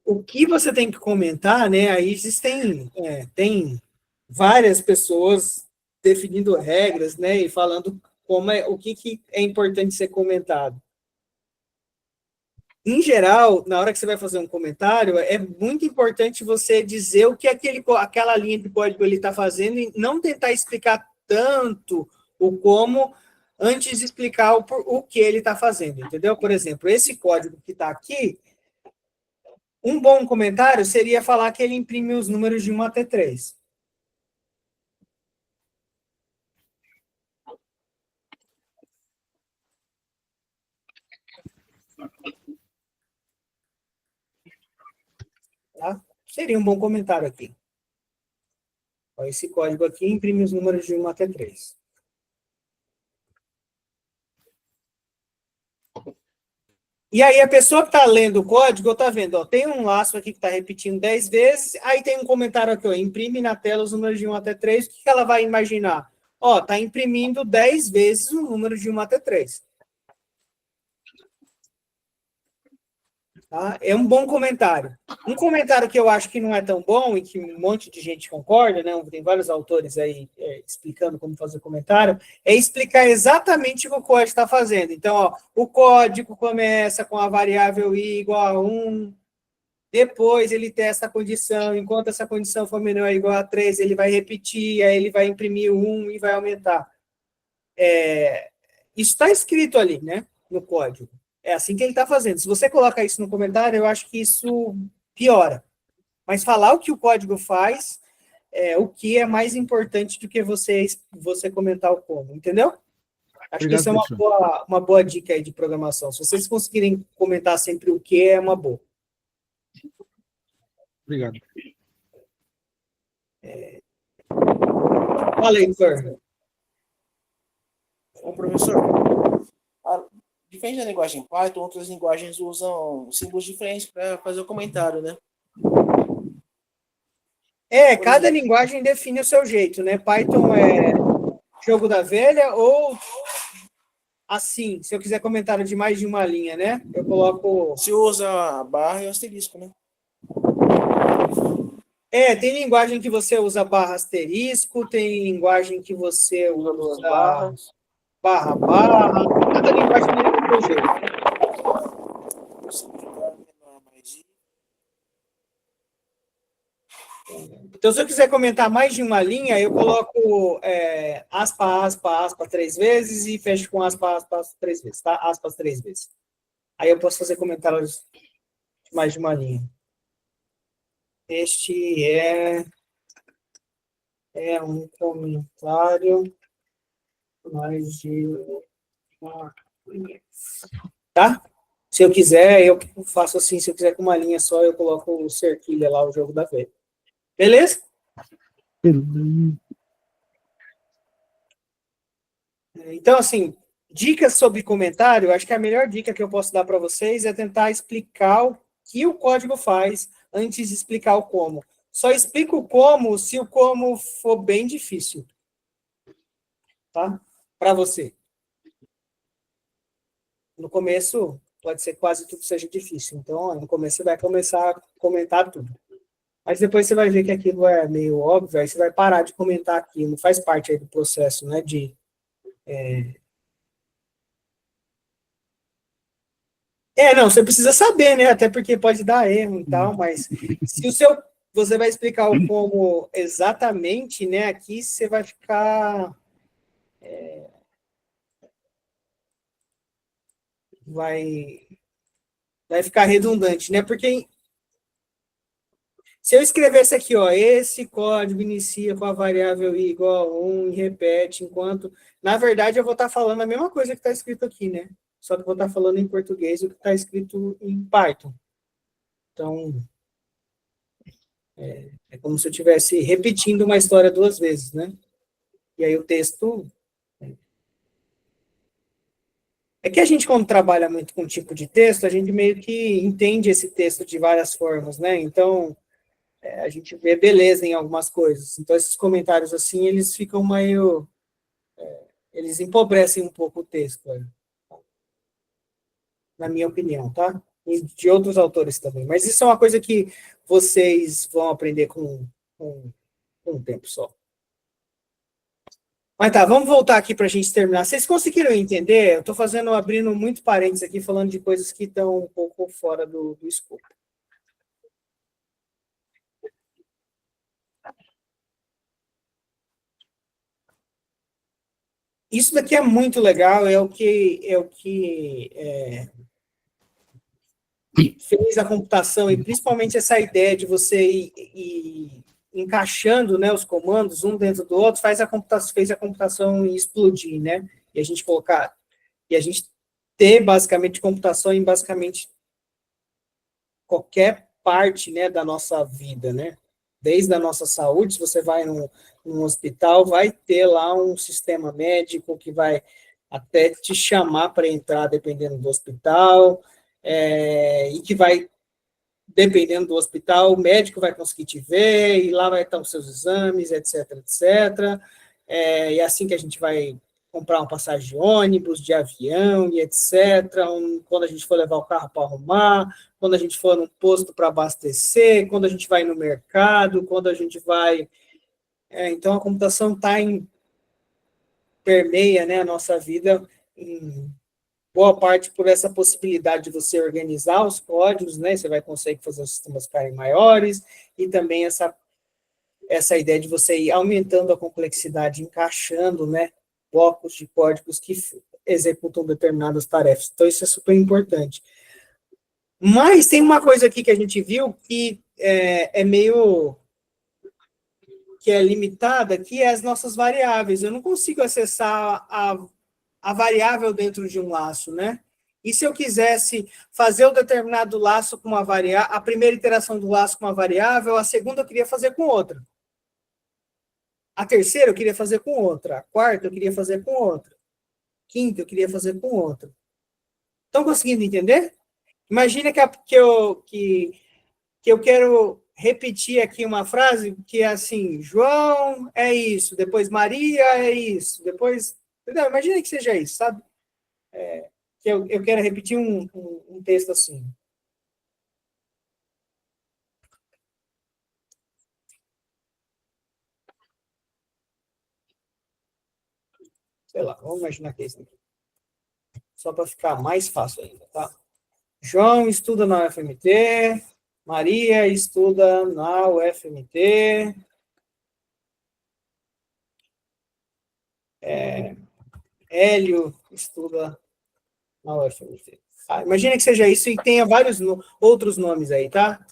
o que você tem que comentar, né? Aí existem tem várias pessoas definindo regras, né? E falando o que é importante ser comentado. Em geral, na hora que você vai fazer um comentário, é muito importante você dizer o que aquela linha de código ele está fazendo e não tentar explicar tanto o como antes de explicar o que ele está fazendo, entendeu? Por exemplo, esse código que está aqui, um bom comentário seria falar que ele imprime os números de 1 até 3. Tá? Seria um bom comentário aqui. Esse código aqui imprime os números de 1 até 3. E aí a pessoa que está lendo o código, está vendo, ó, tem um laço aqui que está repetindo 10 vezes, aí tem um comentário aqui, ó, imprime na tela os números de 1 até 3, o que ela vai imaginar? Ó, está imprimindo 10 vezes o número de 1 até 3. Tá? É um bom comentário. Um comentário que eu acho que não é tão bom e que um monte de gente concorda, né? Tem vários autores aí explicando como fazer comentário, é explicar exatamente o que o código está fazendo. Então, ó, o código começa com a variável i igual a 1, depois ele testa a condição, enquanto essa condição for menor ou igual a 3, ele vai repetir, aí ele vai imprimir o 1 e vai aumentar. Isso está escrito ali, né? No código. É assim que ele está fazendo. Se você coloca isso no comentário, eu acho que isso piora. Mas falar o que o código faz, o que é mais importante do que você comentar o como, entendeu? Acho que isso é uma boa dica aí de programação. Se vocês conseguirem comentar sempre o que, é uma boa. Obrigado. Fala aí, Flor. Ô, professor, diferente da linguagem Python, outras linguagens usam símbolos diferentes para fazer o comentário, né? Cada linguagem define o seu jeito, né? Python é jogo da velha ou assim, se eu quiser comentário de mais de uma linha, né? Eu coloco... Se usa a barra e o asterisco, né? Tem linguagem que você usa barra asterisco, tem linguagem que você usa barra. Cada linguagem tem o seu jeito. Então, se eu quiser comentar mais de uma linha, eu coloco aspa 3 vezes e fecho com aspa 3 vezes, tá? Aspas 3 vezes. Aí eu posso fazer comentários de mais de uma linha. Este é um comentário mais de uma linha. Tá? Se eu quiser, eu faço assim. Se eu quiser com uma linha só, eu coloco o cerquilha lá, o jogo da velha. Beleza? Então, assim, dicas sobre comentário, acho que a melhor dica que eu posso dar para vocês é tentar explicar o que o código faz antes de explicar o como. Só explica o como se o como for bem difícil. Tá? Para você. No começo, pode ser quase tudo seja difícil. Então, no começo você vai começar a comentar tudo. Mas depois você vai ver que aquilo é meio óbvio, aí você vai parar de comentar aquilo. Faz parte aí do processo, né? Não, você precisa saber, né? Até porque pode dar erro e tal, mas se você vai explicar o como exatamente, né? Aqui você vai ficar... vai ficar redundante, né? Porque se eu escrevesse aqui, ó, esse código inicia com a variável i igual a 1 e repete enquanto... Na verdade, eu vou estar falando a mesma coisa que está escrito aqui, né? Só que eu vou estar falando em português o que está escrito em Python. Então, é como se eu estivesse repetindo uma história 2 vezes, né? E aí o texto... É que a gente, quando trabalha muito com tipo de texto, a gente meio que entende esse texto de várias formas, né? Então, a gente vê beleza em algumas coisas. Então, esses comentários assim, eles ficam meio... eles empobrecem um pouco o texto, na minha opinião, tá? E de outros autores também. Mas isso é uma coisa que vocês vão aprender com um tempo só. Mas tá, vamos voltar aqui para a gente terminar. Vocês conseguiram entender? Eu estou abrindo muito parênteses aqui, falando de coisas que estão um pouco fora do escopo. Isso daqui é muito legal, é o que fez a computação, e principalmente essa ideia de você ir encaixando, né, os comandos um dentro do outro, fez a computação explodir, né? E a gente ter basicamente computação em basicamente qualquer parte, né, da nossa vida, né? Desde a nossa saúde, se você vai num hospital, vai ter lá um sistema médico que vai até te chamar para entrar, dependendo do hospital, e que vai, dependendo do hospital, o médico vai conseguir te ver, e lá vai estar os seus exames, etc, etc. E assim que a gente vai comprar uma passagem de ônibus, de avião, e etc. Quando a gente for levar o carro para arrumar, quando a gente for num posto para abastecer, quando a gente vai no mercado, quando a gente vai... então, a computação permeia, né, a nossa vida em boa parte por essa possibilidade de você organizar os códigos, né, você vai conseguir fazer os sistemas ficarem maiores, e também essa ideia de você ir aumentando a complexidade, encaixando, né, blocos de códigos que executam determinadas tarefas. Então, isso é super importante. Mas tem uma coisa aqui que a gente viu que meio... que é limitada, que é as nossas variáveis. Eu não consigo acessar a variável dentro de um laço, né? E se eu quisesse fazer um determinado laço com uma variável, a primeira iteração do laço com uma variável, a segunda eu queria fazer com outra. A terceira eu queria fazer com outra. A quarta eu queria fazer com outra. Quinta eu queria fazer com outra. Estão conseguindo entender? Imagina que eu quero repetir aqui uma frase que é assim: João é isso, depois Maria é isso, depois... Entendeu? Imagina que seja isso, sabe? Que eu quero repetir um texto assim. Sei lá, vamos imaginar que é isso aqui. Só para ficar mais fácil ainda, tá? João estuda na UFMT, Maria estuda na UFMT, Hélio estuda na UFMT. Imagina que seja isso e tenha vários outros nomes aí, tá?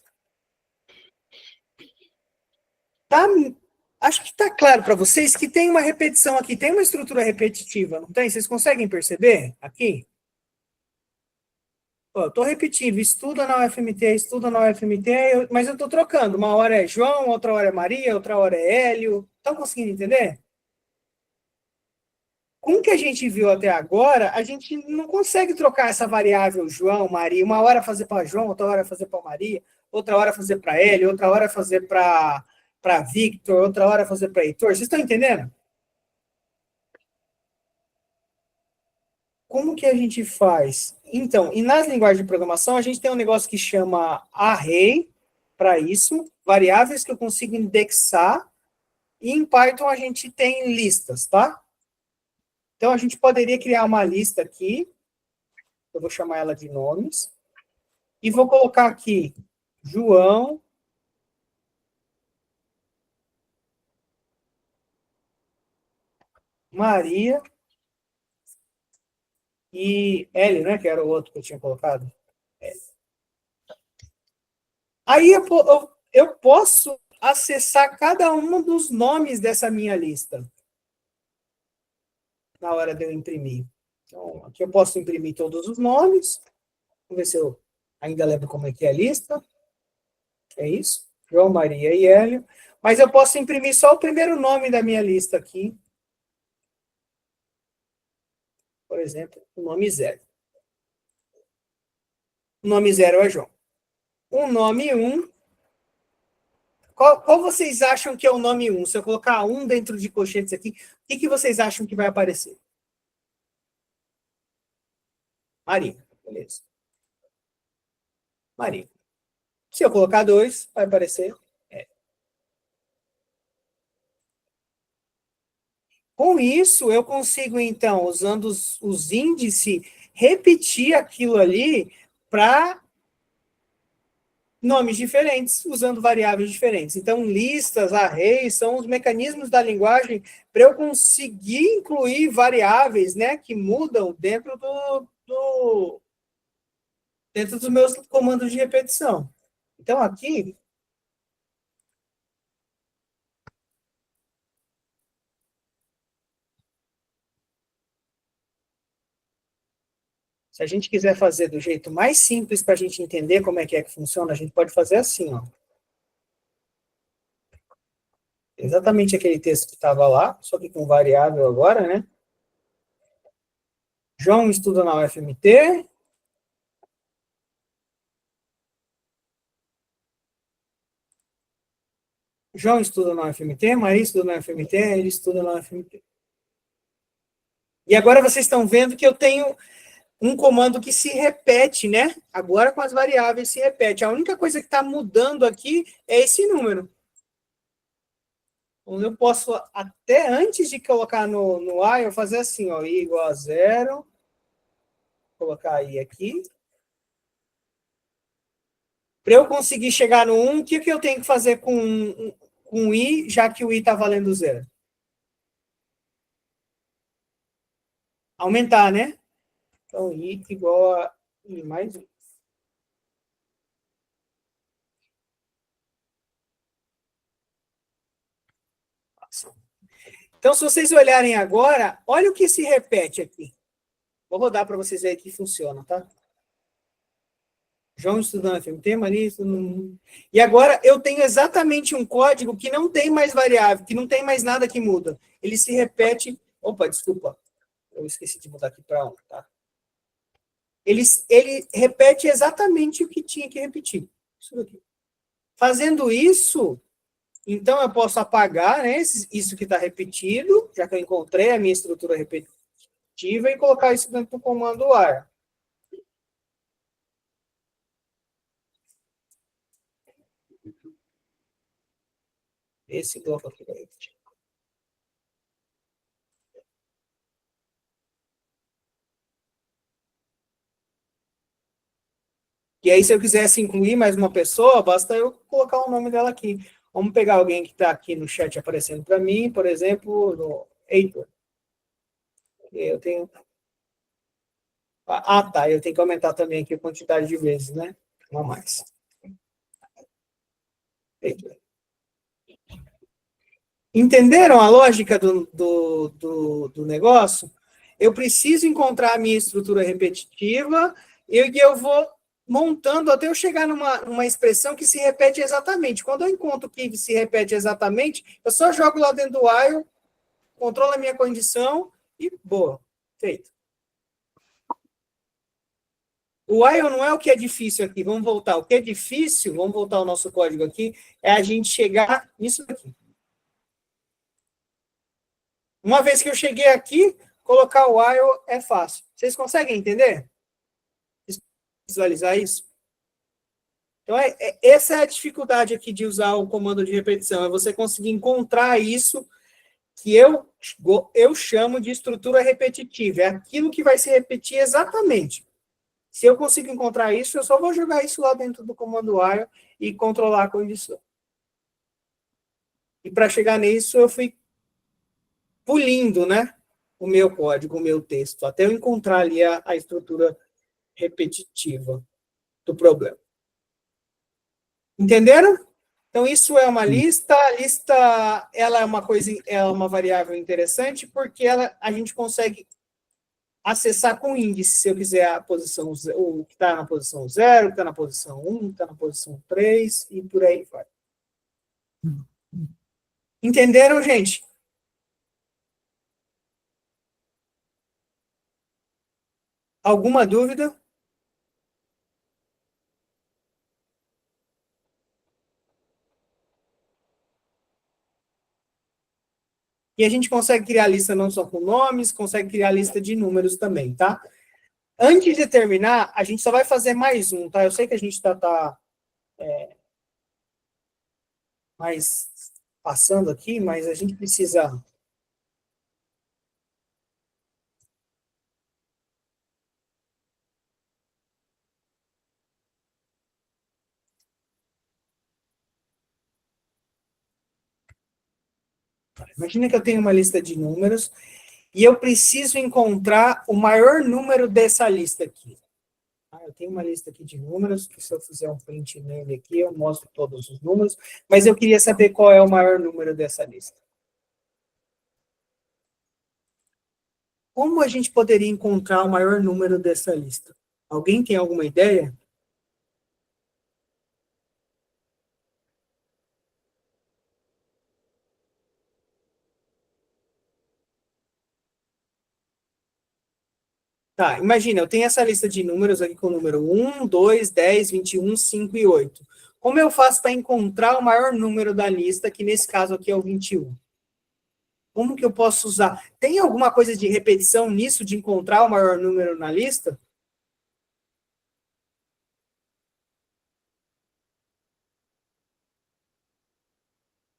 Acho que está claro para vocês que tem uma repetição aqui, tem uma estrutura repetitiva, não tem? Vocês conseguem perceber aqui? Eu estou repetindo, estuda na UFMT, mas eu estou trocando. Uma hora é João, outra hora é Maria, outra hora é Hélio. Estão conseguindo entender? Com o que a gente viu até agora, a gente não consegue trocar essa variável João, Maria, uma hora fazer para João, outra hora fazer para Maria, outra hora fazer para Hélio, outra hora fazer para Victor, outra hora fazer para Heitor. Vocês estão entendendo? Como que a gente faz? Então, e nas linguagens de programação, a gente tem um negócio que chama array, para isso, variáveis que eu consigo indexar, e em Python a gente tem listas, tá? Então, a gente poderia criar uma lista aqui, eu vou chamar ela de nomes, e vou colocar aqui João, Maria e Hélio, né, que era o outro que eu tinha colocado. Aí eu posso acessar cada um dos nomes dessa minha lista na hora de eu imprimir. Então, aqui eu posso imprimir todos os nomes. Vamos ver se eu ainda lembro como é que é a lista. É isso. João, Maria e Hélio. Mas eu posso imprimir só o primeiro nome da minha lista aqui. Por exemplo, o nome 0. O nome 0 é João. O nome 1 Qual vocês acham que é o nome 1? Se eu colocar 1 dentro de colchetes aqui, o que vocês acham que vai aparecer? Maria, beleza. Maria. Se eu colocar 2, vai aparecer. Com isso, eu consigo, então, usando os índices, repetir aquilo ali para nomes diferentes, usando variáveis diferentes. Então, listas, arrays, são os mecanismos da linguagem para eu conseguir incluir variáveis, né, que mudam dentro dentro dos meus comandos de repetição. Então, aqui, se a gente quiser fazer do jeito mais simples para a gente entender como é que funciona, a gente pode fazer assim, ó. Exatamente aquele texto que estava lá, só que com variável agora, né? João estuda na UFMT. João estuda na UFMT, Maria estuda na UFMT, ele estuda na UFMT. E agora vocês estão vendo que eu tenho um comando que se repete, né? Agora com as variáveis se repete. A única coisa que está mudando aqui é esse número. Então, eu posso, até antes de colocar no A, eu fazer assim, ó, I igual a 0. Vou colocar I aqui. Para eu conseguir chegar no 1, o que eu tenho que fazer com I, já que o I está valendo 0? Aumentar, né? Então, I igual a I mais 1. Então, se vocês olharem agora, olha o que se repete aqui. Vou rodar para vocês verem que funciona, tá? João estudando FMT, Maria estudando... E agora eu tenho exatamente um código que não tem mais variável, que não tem mais nada que muda. Ele se repete... Opa, desculpa. Eu esqueci de mudar aqui para 1, tá? Ele repete exatamente o que tinha que repetir. Isso daqui. Fazendo isso, então eu posso apagar, né, isso que está repetido, já que eu encontrei a minha estrutura repetitiva, e colocar isso dentro do comando AR. Esse bloco aqui vai repetir. E aí, se eu quisesse incluir mais uma pessoa, basta eu colocar o nome dela aqui. Vamos pegar alguém que está aqui no chat aparecendo para mim, por exemplo, no Heitor. Eu tenho... Ah, tá. Eu tenho que aumentar também aqui a quantidade de vezes, né? Uma mais. Heitor. Entenderam a lógica do negócio? Eu preciso encontrar a minha estrutura repetitiva e eu vou montando até eu chegar numa expressão que se repete exatamente. Quando eu encontro que se repete exatamente, eu só jogo lá dentro do while, controlo a minha condição e boa, feito. O while não é o que é difícil aqui, vamos voltar. O que é difícil, vamos voltar ao nosso código aqui, é a gente chegar nisso aqui. Uma vez que eu cheguei aqui, colocar o while é fácil. Vocês conseguem entender? Visualizar isso? Então, essa é a dificuldade aqui de usar o comando de repetição, é você conseguir encontrar isso que eu chamo de estrutura repetitiva, é aquilo que vai se repetir exatamente. Se eu consigo encontrar isso, eu só vou jogar isso lá dentro do comando while e controlar a condição. E para chegar nisso, eu fui pulindo, né, o meu código, o meu texto, até eu encontrar ali a estrutura repetitiva do problema. Entenderam? Então, isso é uma lista. A lista, ela é uma variável interessante, porque a gente consegue acessar com índice, se eu quiser a posição, o que está na posição 0, o que está na posição 1, o que está na posição 3, e por aí vai. Entenderam, gente? Alguma dúvida? E a gente consegue criar lista não só com nomes, consegue criar lista de números também, tá? Antes de terminar, a gente só vai fazer mais um, tá? Eu sei que a gente tá mais passando aqui, mas a gente precisa... Imagina que eu tenho uma lista de números e eu preciso encontrar o maior número dessa lista aqui. Eu tenho uma lista aqui de números, que se eu fizer um print nele aqui, eu mostro todos os números, mas eu queria saber qual é o maior número dessa lista. Como a gente poderia encontrar o maior número dessa lista? Alguém tem alguma ideia? Tá, imagina, eu tenho essa lista de números aqui com o número 1, 2, 10, 21, 5 e 8. Como eu faço para encontrar o maior número da lista, que nesse caso aqui é o 21? Como que eu posso usar? Tem alguma coisa de repetição nisso, de encontrar o maior número na lista?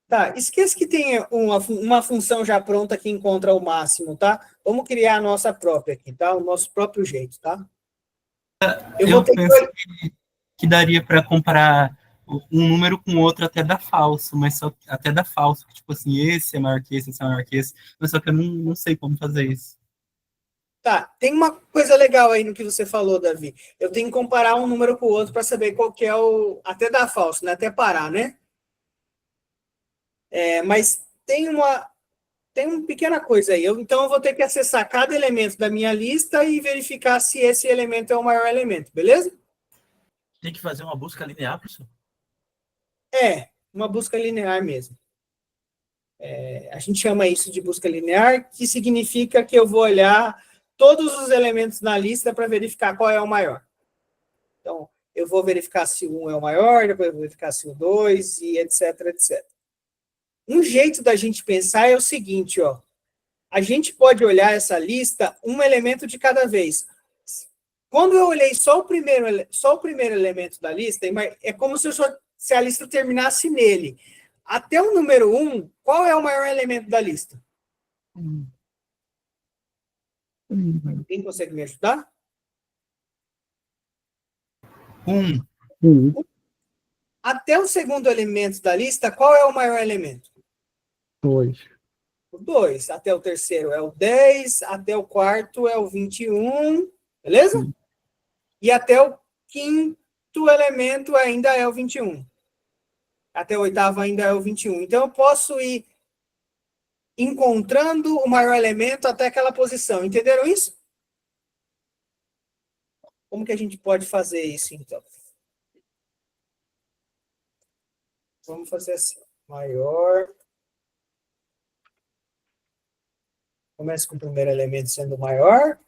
Tá, esqueça que tem uma função já pronta que encontra o máximo, tá? Vamos criar a nossa própria aqui, tá? O nosso próprio jeito, tá? Eu penso que daria para comparar um número com outro até dar falso, mas só até dar falso, tipo assim, esse é maior que esse é maior que esse, mas só que eu não sei como fazer isso. Tá, tem uma coisa legal aí no que você falou, Davi. Eu tenho que comparar um número com o outro para saber qual que é o... Até dar falso, né? Até parar, né? Mas tem uma pequena coisa aí. Então, eu vou ter que acessar cada elemento da minha lista e verificar se esse elemento é o maior elemento, beleza? Tem que fazer uma busca linear, professor? Uma busca linear mesmo. A gente chama isso de busca linear, que significa que eu vou olhar todos os elementos na lista para verificar qual é o maior. Então, eu vou verificar se o 1 é o maior, depois eu vou verificar se o 2, e etc, etc. Um jeito da gente pensar é o seguinte, ó. A gente pode olhar essa lista um elemento de cada vez. Quando eu olhei só o primeiro elemento da lista, é como se a lista terminasse nele. Até o número 1, qual é o maior elemento da lista? Quem consegue me ajudar? 1. Até o segundo elemento da lista, qual é o maior elemento? 2. O 2. Até o terceiro é o 10, até o quarto é o 21, beleza? E até o quinto elemento ainda é o 21. Até o oitavo ainda é o 21. Então, eu posso ir encontrando o maior elemento até aquela posição. Entenderam isso? Como que a gente pode fazer isso, então? Vamos fazer assim. Maior. Começa com o primeiro elemento sendo maior.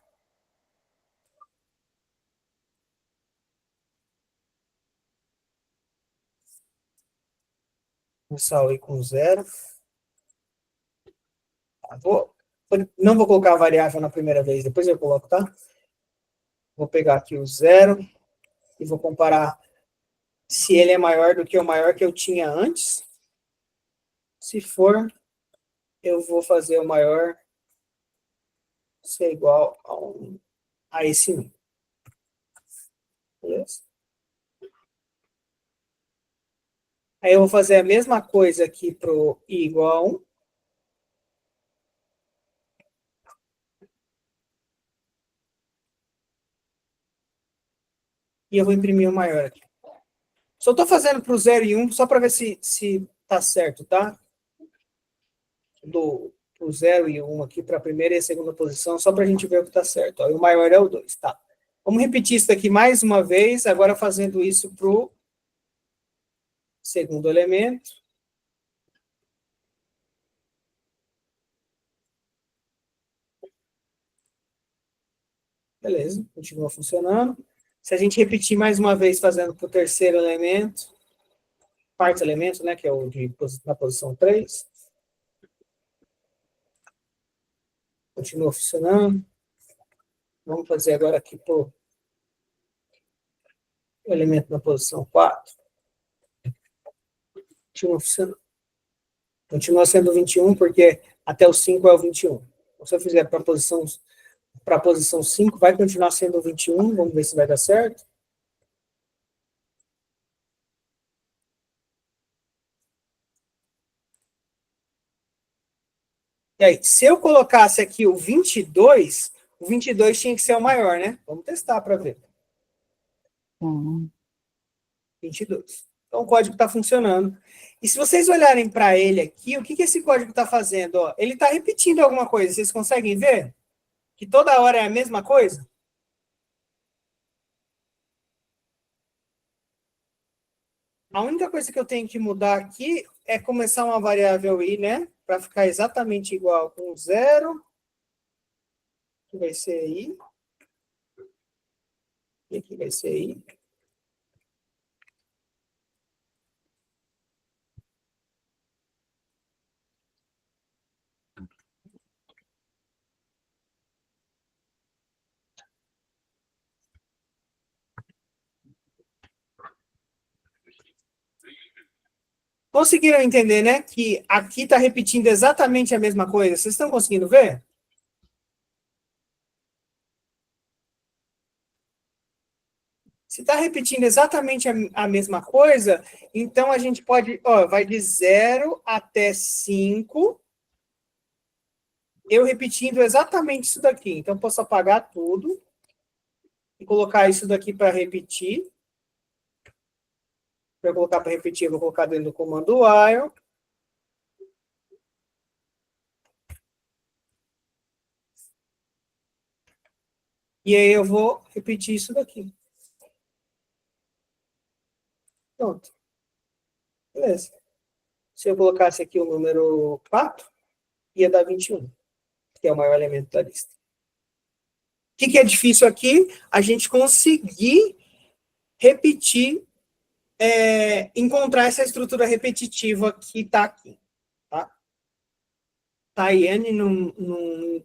Começar aí com 0. Não vou colocar a variável na primeira vez, depois eu coloco, tá? Vou pegar aqui o 0 e vou comparar se ele é maior do que o maior que eu tinha antes. Se for, eu vou fazer o maior ser igual a esse 1. Beleza? Aí eu vou fazer a mesma coisa aqui para o i igual a 1. E eu vou imprimir o maior aqui. Só estou fazendo para o 0 e 1, só para ver se está certo, tá? Do 0 e 1 aqui para a primeira e a segunda posição, só para a gente ver o que está certo. Ó, e o maior é o 2, tá? Vamos repetir isso aqui mais uma vez, agora fazendo isso para o segundo elemento. Beleza, continua funcionando. Se a gente repetir mais uma vez fazendo para o terceiro elemento, quarto elemento, né, que é o na posição 3. Continua funcionando. Vamos fazer agora aqui por o elemento na posição 4. Continua funcionando. Continua sendo 21, porque até o 5 é o 21. Se eu fizer para a posição 5, vai continuar sendo 21. Vamos ver se vai dar certo. E aí, se eu colocasse aqui o 22 tinha que ser o maior, né? Vamos testar para ver. 22. Então, o código está funcionando. E se vocês olharem para ele aqui, o que esse código está fazendo? Ó, ele está repetindo alguma coisa. Vocês conseguem ver? Que toda hora é a mesma coisa? A única coisa que eu tenho que mudar aqui é começar uma variável i, né? Para ficar exatamente igual com 0. Que vai ser i. E aqui vai ser i. Conseguiram entender, né? Que aqui está repetindo exatamente a mesma coisa. Vocês estão conseguindo ver? Se está repetindo exatamente a mesma coisa, então a gente pode, ó, vai de 0 até 5, eu repetindo exatamente isso daqui. Então, posso apagar tudo e colocar isso daqui para repetir. Para colocar para repetir, eu vou colocar dentro do comando while. E aí eu vou repetir isso daqui. Pronto. Beleza. Se eu colocasse aqui o número 4, ia dar 21, que é o maior elemento da lista. O que é difícil aqui? A gente conseguir repetir, encontrar essa estrutura repetitiva que está aqui. Tá? Tayane não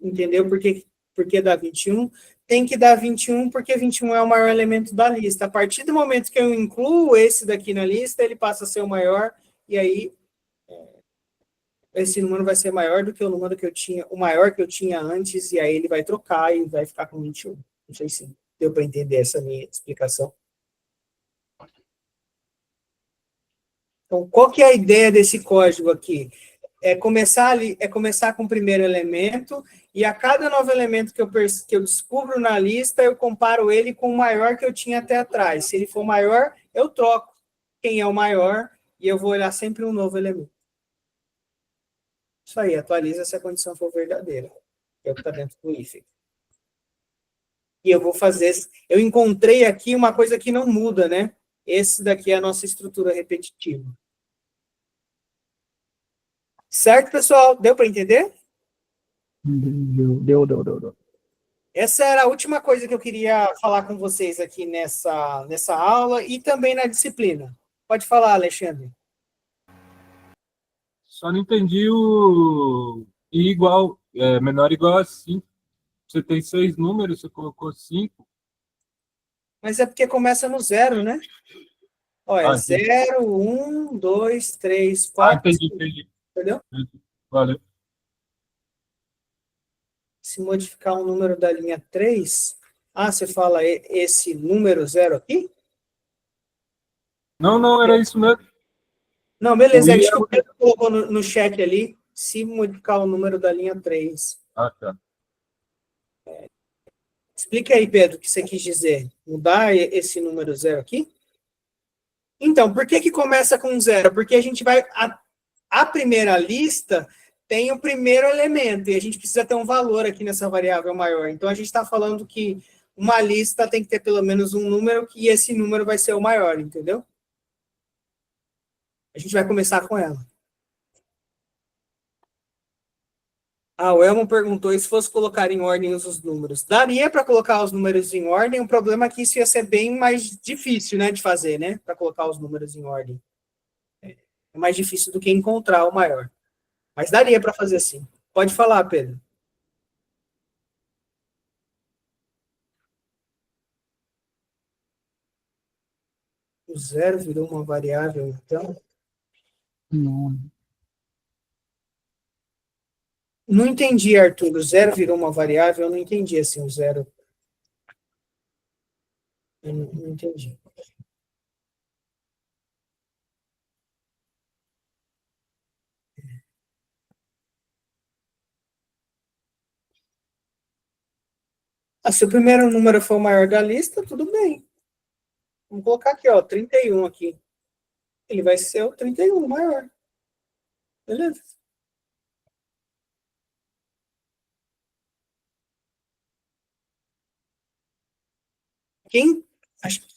entendeu por que dá 21. Tem que dar 21 porque 21 é o maior elemento da lista. A partir do momento que eu incluo esse daqui na lista, ele passa a ser o maior, e aí esse número vai ser maior do que o número que eu tinha, o maior que eu tinha antes, e aí ele vai trocar e vai ficar com 21. Não sei se deu para entender essa minha explicação. Então, qual que é a ideia desse código aqui? É começar com o primeiro elemento, e a cada novo elemento que eu descubro na lista, eu comparo ele com o maior que eu tinha até atrás. Se ele for maior, eu troco quem é o maior, e eu vou olhar sempre um novo elemento. Isso aí, atualiza se a condição for verdadeira. É o que está dentro do if. E eu vou fazer... Eu encontrei aqui uma coisa que não muda, né? Esse daqui é a nossa estrutura repetitiva. Certo, pessoal? Deu para entender? Deu. Essa era a última coisa que eu queria falar com vocês aqui nessa aula e também na disciplina. Pode falar, Alexandre. Só não entendi o i igual, menor igual a 5. Você tem 6 números, você colocou 5. Mas é porque começa no 0, né? Olha, 0, 1, 2, 3, 4, entendi. Entendeu? Valeu. Se modificar o número da linha 3... Ah, você fala esse número 0 aqui? Não, era isso mesmo. Não, beleza, acho que o Pedro colocou no chat ali, se modificar o número da linha 3. Ah, tá. Explica aí, Pedro, o que você quis dizer. Mudar esse número 0 aqui? Então, por que começa com 0? Porque a gente vai... A primeira lista tem o primeiro elemento, e a gente precisa ter um valor aqui nessa variável maior. Então, a gente está falando que uma lista tem que ter pelo menos um número, e esse número vai ser o maior, entendeu? A gente vai começar com ela. O Elmo perguntou, e se fosse colocar em ordem os números? Daria para colocar os números em ordem, o problema é que isso ia ser bem mais difícil, né, de fazer, né, para colocar os números em ordem. É mais difícil do que encontrar o maior. Mas daria para fazer assim. Pode falar, Pedro. O zero virou uma variável, então? Não. Não entendi, Arthur. O zero virou uma variável, eu não entendi assim, o zero. Eu não entendi. Se o primeiro número for o maior da lista, tudo bem. Vamos colocar aqui, ó, 31 aqui. Ele vai ser o 31 maior. Beleza?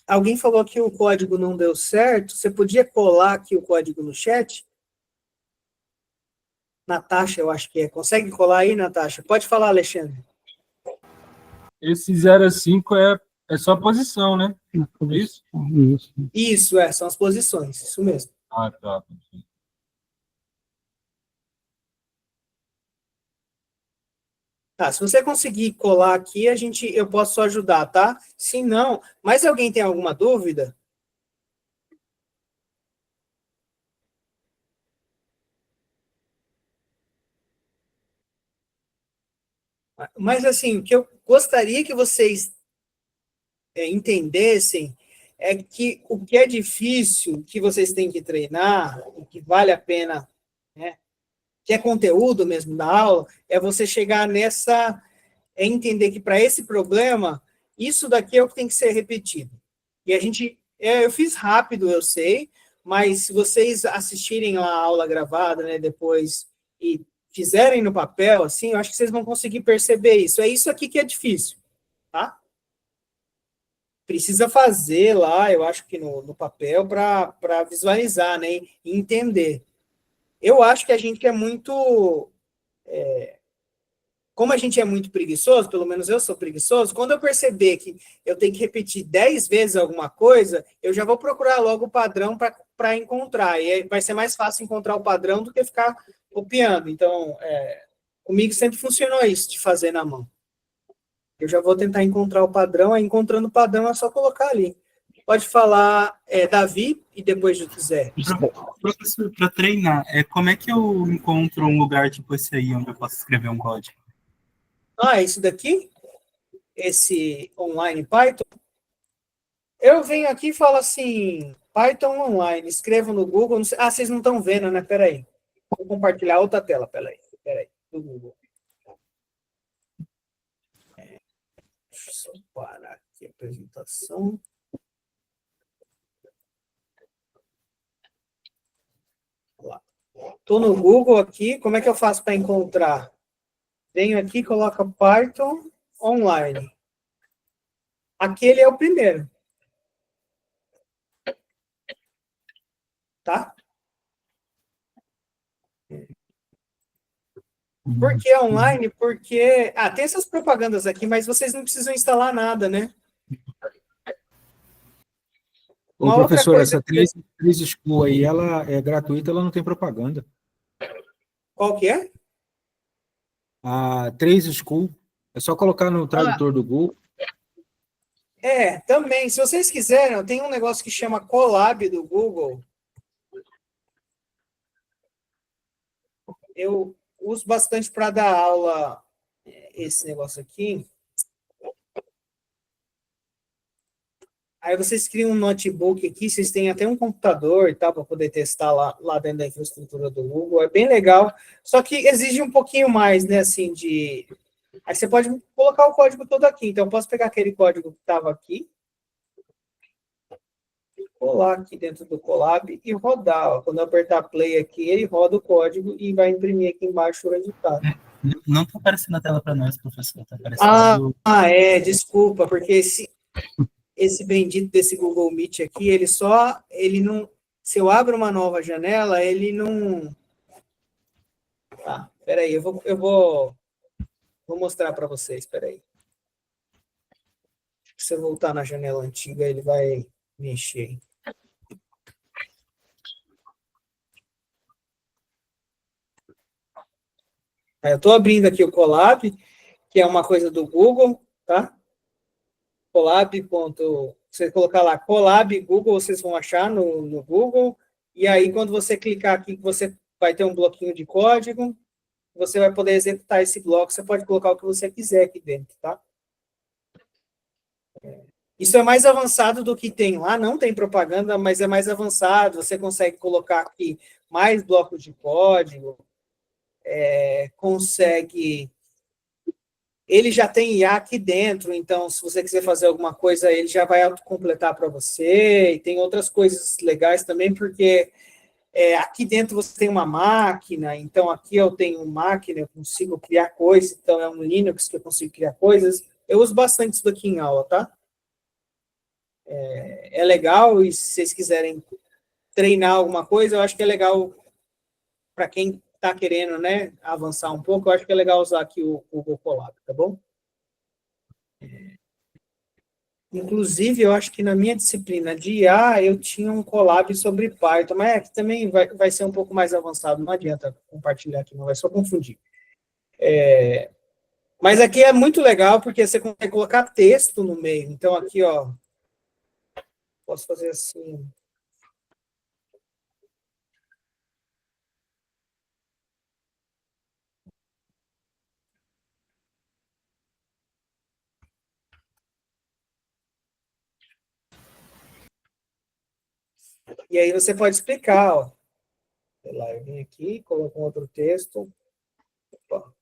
Alguém falou que o código não deu certo. Você podia colar aqui o código no chat? Natasha, eu acho que é. Consegue colar aí, Natasha? Pode falar, Alexandre. Esse 0 a 5 é só posição, né? Isso? Isso, são as posições. Isso mesmo. Ah, tá. Tá, se você conseguir colar aqui, eu posso ajudar, tá? Se não, mas alguém tem alguma dúvida? Mas, assim, o que eu gostaria que vocês entendessem é que o que é difícil, que vocês têm que treinar, e que vale a pena, né, que é conteúdo mesmo da aula, é você chegar entender que para esse problema, isso daqui é o que tem que ser repetido. E eu fiz rápido, eu sei, mas se vocês assistirem a aula gravada, né, depois, e fizerem no papel, assim, eu acho que vocês vão conseguir perceber isso. É isso aqui que é difícil, tá? Precisa fazer lá, eu acho que no papel, para visualizar, né, e entender. Eu acho que a gente é muito... como a gente é muito preguiçoso, pelo menos eu sou preguiçoso, quando eu perceber que eu tenho que repetir 10 vezes alguma coisa, eu já vou procurar logo o padrão para encontrar. E aí vai ser mais fácil encontrar o padrão do que ficar copiando. Então, comigo sempre funcionou isso, de fazer na mão. Eu já vou tentar encontrar o padrão, aí encontrando o padrão é só colocar ali. Pode falar Davi e depois José. Professor, para treinar, como é que eu encontro um lugar tipo esse aí, onde eu posso escrever um código? Isso daqui? Esse online Python? Eu venho aqui e falo assim, Python online, escrevo no Google. Não sei, vocês não estão vendo, né? Peraí. Vou compartilhar outra tela, peraí, do Google. Deixa eu só parar aqui a apresentação. Estou no Google aqui, como é que eu faço para encontrar? Venho aqui, coloco Python online. Aquele é o primeiro. Tá? Por que online? Porque... tem essas propagandas aqui, mas vocês não precisam instalar nada, né? Ô, professor, essa 3 School aí, ela é gratuita, ela não tem propaganda. Qual que é? A 3 School, é só colocar no tradutor do Google. Também, se vocês quiserem, tem um negócio que chama Colab do Google. Eu uso bastante para dar aula esse negócio aqui. Aí vocês criam um notebook aqui, vocês têm até um computador e tal, para poder testar lá dentro da infraestrutura do Google. É bem legal, só que exige um pouquinho mais, né, assim, de... Aí você pode colocar o código todo aqui. Então, eu posso pegar aquele código que estava aqui, colar aqui dentro do Colab e rodar. Ó. Quando eu apertar play aqui, ele roda o código e vai imprimir aqui embaixo o resultado. Não está aparecendo na tela para nós, professor. Tá aparecendo... Desculpa, porque esse bendito desse Google Meet aqui, ele não... Se eu abro uma nova janela, ele não... Peraí, eu vou mostrar para vocês, peraí. Se eu voltar na janela antiga, ele vai mexer. Eu estou abrindo aqui o Colab, que é uma coisa do Google, tá? Colab.co. Você colocar lá Colab Google, vocês vão achar no Google, e aí quando você clicar aqui, você vai ter um bloquinho de código, você vai poder executar esse bloco, você pode colocar o que você quiser aqui dentro, tá? Isso é mais avançado do que tem lá, não tem propaganda, mas é mais avançado, você consegue colocar aqui mais blocos de código, consegue... Ele já tem IA aqui dentro, então se você quiser fazer alguma coisa, ele já vai autocompletar para você, e tem outras coisas legais também, porque aqui dentro você tem uma máquina, então aqui eu tenho máquina, eu consigo criar coisas, então é um Linux que eu consigo criar coisas. Eu uso bastante isso daqui em aula, tá? É legal, e se vocês quiserem treinar alguma coisa, eu acho que é legal para quem está querendo, né, avançar um pouco, eu acho que é legal usar aqui o Google Colab, tá bom? Inclusive, eu acho que na minha disciplina de IA, eu tinha um Colab sobre Python, mas também vai ser um pouco mais avançado, não adianta compartilhar aqui, não vai só confundir. Mas aqui é muito legal, porque você consegue colocar texto no meio, então aqui, ó, posso fazer assim... E aí você pode explicar, ó. Sei lá, eu vim aqui, coloco um outro texto. Opa.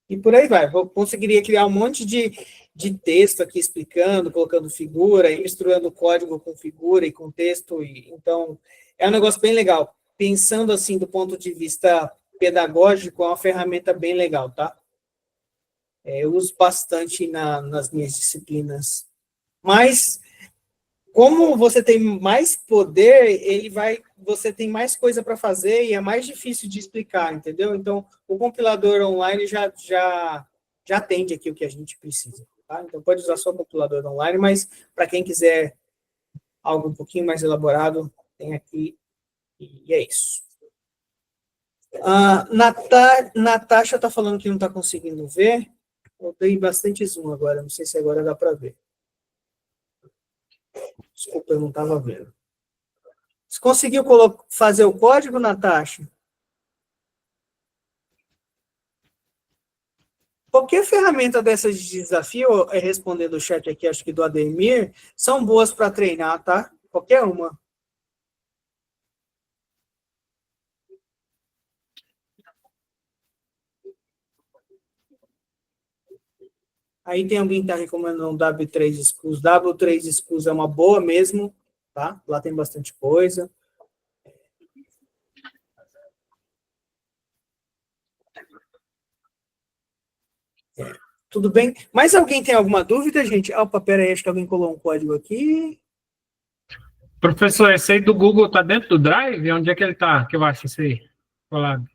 E por aí vai. Eu conseguiria criar um monte de texto aqui explicando, colocando figura, e misturando código com figura e com texto. Então, é um negócio bem legal. Pensando assim, do ponto de vista pedagógico, é uma ferramenta bem legal, tá? Eu uso bastante nas minhas disciplinas. Mas, como você tem mais poder, você tem mais coisa para fazer e é mais difícil de explicar, entendeu? Então, o compilador online já atende aqui o que a gente precisa, tá? Então, pode usar só o compilador online, mas para quem quiser algo um pouquinho mais elaborado, tem aqui, e é isso. Natasha está falando que não está conseguindo ver. Eu dei bastante zoom agora, não sei se agora dá para ver. Desculpa, eu não estava vendo. Você conseguiu fazer o código, Natasha? Qualquer ferramenta dessas de desafio, respondendo o chat aqui, acho que do Ademir, são boas para treinar, tá? Qualquer uma. Aí tem alguém que está recomendando um W3 Schools. W3 Schools é uma boa mesmo, tá? Lá tem bastante coisa. Tudo bem? Mais alguém tem alguma dúvida, gente? Opa, pera aí, acho que alguém colou um código aqui. Professor, esse aí do Google tá dentro do Drive? Onde é que ele tá? Que eu acho esse aí? Colado.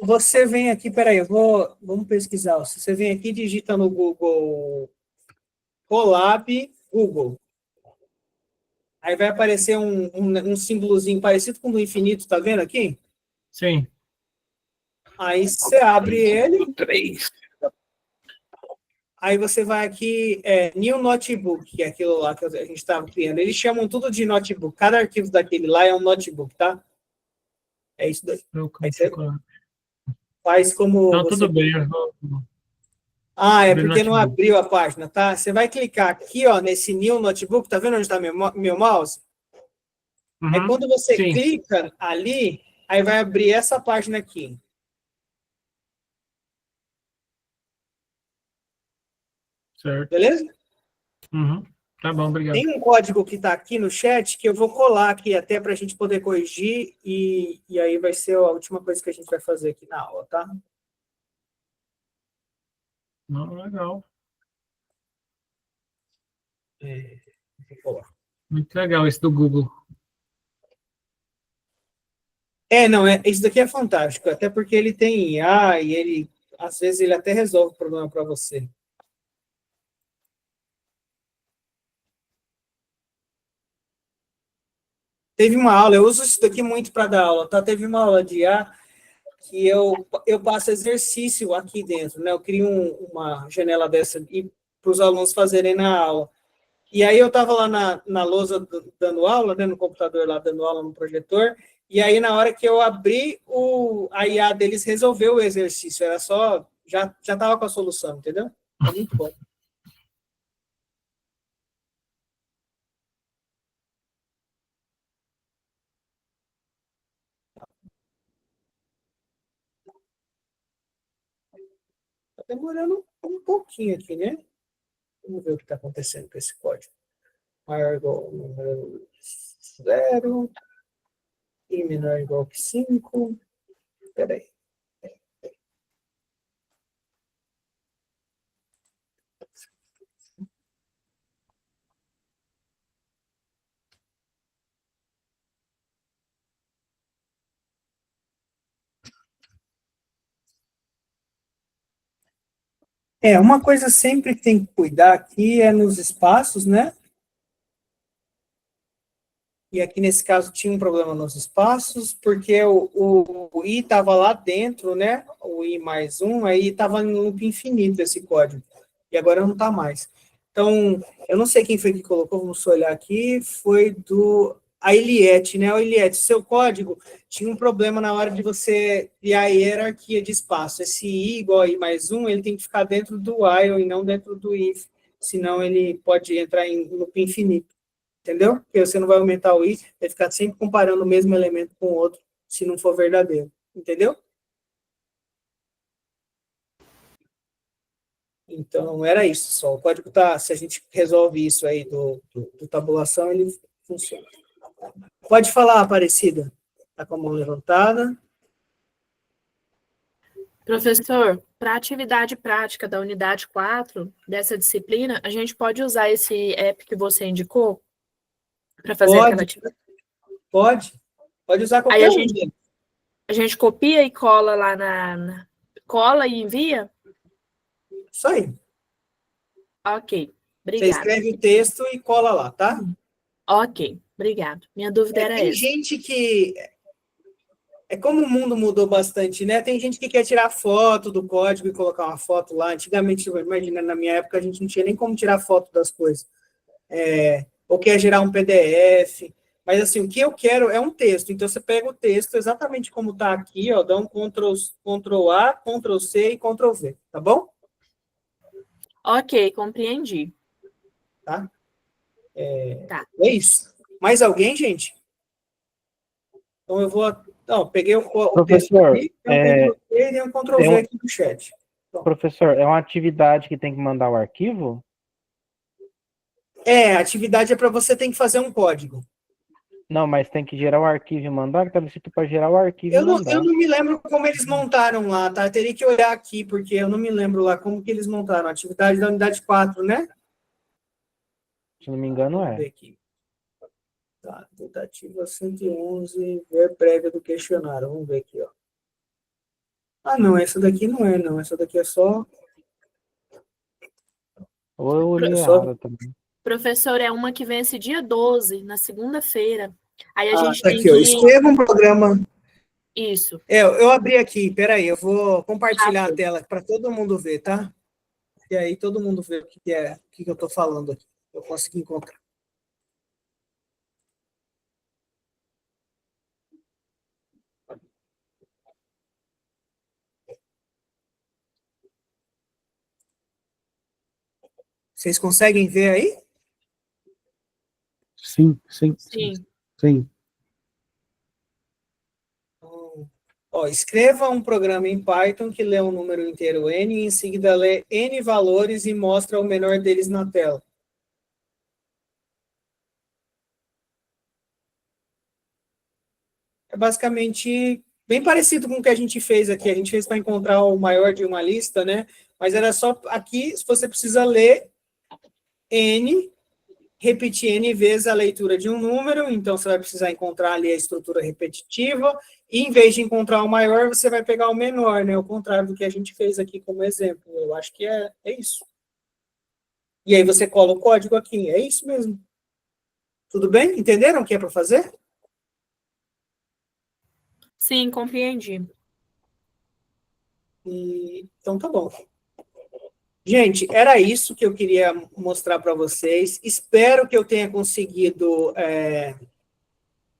Você vem aqui, peraí, vamos pesquisar. Você vem aqui e digita no Google Colab Google. Aí vai aparecer um símbolozinho parecido com o do infinito, tá vendo aqui? Sim. Aí você abre ele. Aí você vai aqui, New Notebook, que é aquilo lá que a gente estava criando. Eles chamam tudo de notebook. Cada arquivo daquele lá é um notebook, tá? É isso daí. Aí você faz como... Não, tudo bem. Eu vou... é porque não abriu a página, tá? Você vai clicar aqui, ó, nesse New Notebook. Tá vendo onde está meu mouse? Uhum, aí quando você sim. clica ali, aí vai abrir essa página aqui. Certo. Beleza? Uhum. Tá bom, obrigado. Tem um código que está aqui no chat que eu vou colar aqui até para a gente poder corrigir e aí vai ser a última coisa que a gente vai fazer aqui na aula, tá? Não, legal. Vou colar. Muito legal esse do Google. Não, isso daqui é fantástico, até porque ele tem IA e ele, às vezes, ele até resolve o problema para você. Teve uma aula, eu uso isso daqui muito para dar aula, tá? Teve uma aula de IA que eu passo exercício aqui dentro, né? Eu crio uma janela dessa para os alunos fazerem na aula. E aí eu estava lá na lousa dando aula, né, no computador lá dando aula no projetor, e aí na hora que eu abri, a IA deles resolveu o exercício, era só, já estava com a solução, entendeu? É muito bom. Está demorando um pouquinho aqui, né? Vamos ver o que está acontecendo com esse código. Maior igual ou número 0, e menor igual que 5. Espera aí. Uma coisa sempre que tem que cuidar aqui é nos espaços, né? E aqui, nesse caso, tinha um problema nos espaços, porque o i estava lá dentro, né? O i mais 1, aí estava no loop infinito esse código. E agora não está mais. Então, eu não sei quem foi que colocou, vamos olhar aqui, foi a Eliette, né? O Eliette, seu código tinha um problema na hora de você criar a hierarquia de espaço. Esse i igual a i mais 1, ele tem que ficar dentro do while e não dentro do if, senão ele pode entrar em loop infinito. Entendeu? Porque você não vai aumentar o i, vai ficar sempre comparando o mesmo elemento com o outro, se não for verdadeiro. Entendeu? Então, era isso só. O código tá, se a gente resolve isso aí do tabulação, ele funciona. Pode falar, Aparecida. Está com a mão levantada. Professor, para a atividade prática da unidade 4 dessa disciplina, a gente pode usar esse app que você indicou para fazer aquela atividade? Pode usar qualquer um. A gente copia e cola lá cola e envia? Isso aí. Ok, obrigada. Você escreve o texto e cola lá, tá? Ok, obrigado. Minha dúvida era essa. Tem gente que... como o mundo mudou bastante, né? Tem gente que quer tirar foto do código e colocar uma foto lá. Antigamente, imagina, na minha época, a gente não tinha nem como tirar foto das coisas. Ou quer gerar um PDF. Mas, assim, o que eu quero é um texto. Então, você pega o texto exatamente como está aqui, ó, dá um Ctrl+A, Ctrl+C e Ctrl+V, tá bom? Ok, compreendi. Tá? Tá. É isso. Mais alguém, gente? Então, eu vou... Não, peguei o texto Professor, aqui, tem um Ctrl+C e um Ctrl+V aqui no chat. Então, professor, é uma atividade que tem que mandar o arquivo? a atividade é para você ter que fazer um código. Não, mas tem que gerar o arquivo e mandar, que está escrito para gerar o arquivo e mandar. Eu não me lembro como eles montaram lá, tá? Eu teria que olhar aqui, porque eu não me lembro lá como que eles montaram. A atividade da unidade 4, né? Se não me engano, Vamos ver aqui. Tá, tentativa 111, ver prévia do questionário. Vamos ver aqui, ó. Ah, não, essa daqui não é, não. Essa daqui é só... Ou eu olhei errado também. Professor, é uma que vence dia 12, na segunda-feira. Aí a gente tá tem aqui, ó. Escreva um programa. Isso. Eu abri aqui, peraí, eu vou compartilhar a tela para todo mundo ver, tá? E aí todo mundo vê o que eu estou falando aqui. Eu consegui encontrar. Vocês conseguem ver aí? Sim. Ó, escreva um programa em Python que lê um número inteiro n e em seguida lê n valores e mostra o menor deles na tela. É basicamente bem parecido com o que a gente fez aqui. A gente fez para encontrar o maior de uma lista, né? Mas era só aqui, você precisa ler n, repetir n vezes a leitura de um número, então você vai precisar encontrar ali a estrutura repetitiva, e em vez de encontrar o maior, você vai pegar o menor, né? O contrário do que a gente fez aqui como exemplo. Eu acho que é isso. E aí você cola o código aqui, é isso mesmo. Tudo bem? Entenderam o que é para fazer? Sim, compreendi. Então tá bom. Gente, era isso que eu queria mostrar para vocês. Espero que eu tenha conseguido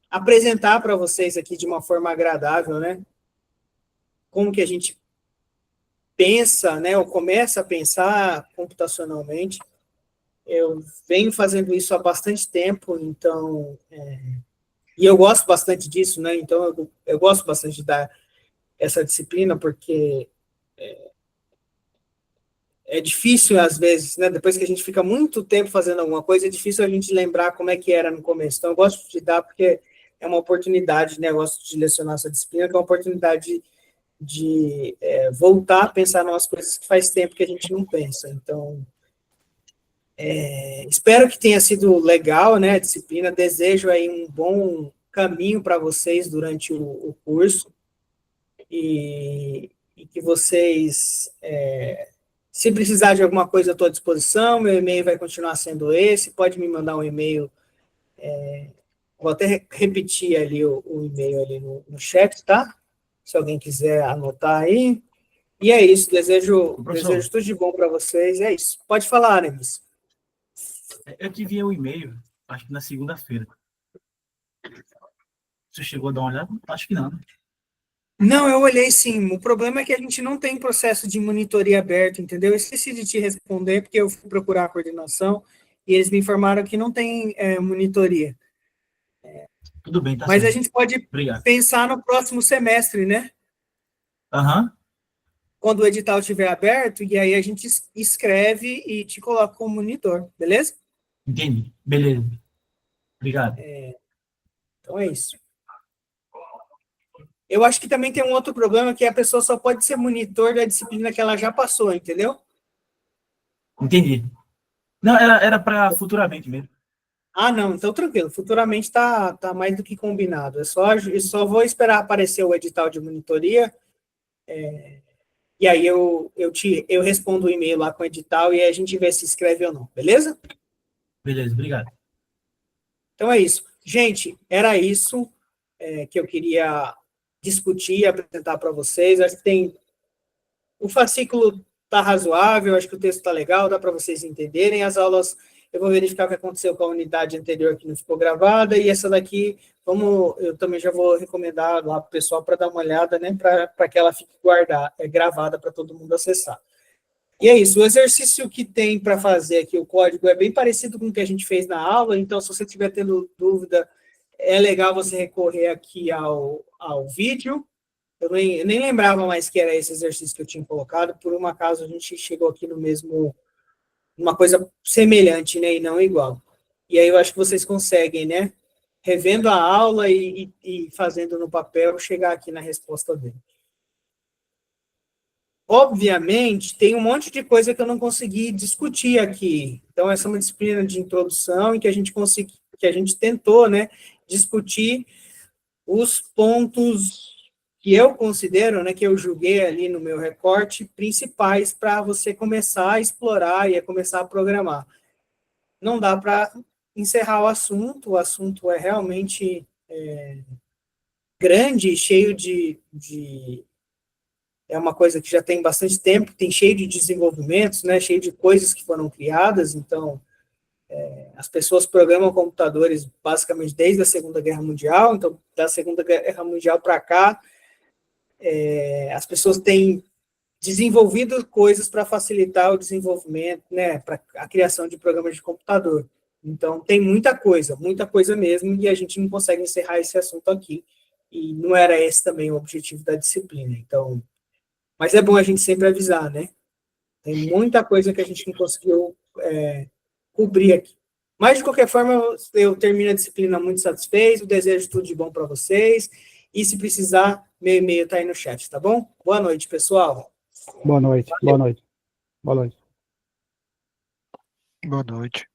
apresentar para vocês aqui de uma forma agradável, né? Como que a gente pensa, né? Ou começa a pensar computacionalmente. Eu venho fazendo isso há bastante tempo, então... E eu gosto bastante disso, né? Então, eu gosto bastante de dar essa disciplina, porque é difícil, às vezes, né? Depois que a gente fica muito tempo fazendo alguma coisa, é difícil a gente lembrar como é que era no começo. Então, eu gosto de dar porque é uma oportunidade, né? Eu gosto de lecionar essa disciplina, que é uma oportunidade de voltar a pensar em umas coisas que faz tempo que a gente não pensa. Então, espero que tenha sido legal, né, a disciplina. Desejo aí um bom caminho para vocês durante o curso e que vocês, se precisar de alguma coisa, eu estou à disposição. Meu e-mail vai continuar sendo esse. Pode me mandar um e-mail. Vou até repetir ali o e-mail ali no chat, tá? Se alguém quiser anotar aí. E é isso. Desejo tudo de bom para vocês. É isso. Pode falar, Nemes. Eu te enviei um e-mail, acho que na segunda-feira. Você chegou a dar uma olhada? Acho que não. Não, eu olhei sim. O problema é que a gente não tem processo de monitoria aberto, entendeu? Eu esqueci de te responder, porque eu fui procurar a coordenação e eles me informaram que não tem monitoria. Tudo bem, tá Mas certo. a gente pode pensar no próximo semestre, né? Quando o edital estiver aberto, e aí a gente escreve e te coloca como monitor, beleza? Entendi. Beleza. Obrigado. Então é isso. Eu acho que também tem um outro problema, que a pessoa só pode ser monitor da disciplina que ela já passou, entendeu? Entendi. Não, era para futuramente mesmo. Ah, não, então tranquilo. Futuramente tá mais do que combinado. Eu só vou esperar aparecer o edital de monitoria, e aí eu respondo o e-mail lá com o edital e aí a gente vê se escreve ou não, beleza? Beleza, obrigado. Então é isso. Gente, era isso que eu queria discutir e apresentar para vocês. Acho que o fascículo está razoável, acho que o texto está legal, dá para vocês entenderem. As aulas, eu vou verificar o que aconteceu com a unidade anterior que não ficou gravada, e essa daqui, eu também já vou recomendar lá para o pessoal para dar uma olhada, né, para que ela fique gravada para todo mundo acessar. E é isso, o exercício que tem para fazer aqui, o código, é bem parecido com o que a gente fez na aula, então, se você estiver tendo dúvida, é legal você recorrer aqui ao vídeo. Eu nem lembrava mais que era esse exercício que eu tinha colocado, por um acaso a gente chegou aqui no mesmo, uma coisa semelhante, né, e não igual. E aí eu acho que vocês conseguem, né, revendo a aula e fazendo no papel, chegar aqui na resposta dele. Obviamente, tem um monte de coisa que eu não consegui discutir aqui. Então, essa é uma disciplina de introdução em que a gente tentou, né, discutir os pontos que eu considero, né, que eu julguei ali no meu recorte, principais para você começar a explorar e a começar a programar. Não dá para encerrar o assunto é realmente grande, cheio é uma coisa que já tem bastante tempo, tem cheio de desenvolvimentos, né, cheio de coisas que foram criadas, então as pessoas programam computadores basicamente desde a Segunda Guerra Mundial, então da Segunda Guerra Mundial para cá, as pessoas têm desenvolvido coisas para facilitar o desenvolvimento, né, para a criação de programas de computador. Então, tem muita coisa mesmo, e a gente não consegue encerrar esse assunto aqui, e não era esse também o objetivo da disciplina. Então, mas é bom a gente sempre avisar, né? Tem muita coisa que a gente não conseguiu cobrir aqui. Mas, de qualquer forma, eu termino a disciplina muito satisfeito, desejo tudo de bom para vocês, e se precisar, meu e-mail está aí no chat, tá bom? Boa noite, pessoal. Boa noite, boa noite. Boa noite. Boa noite.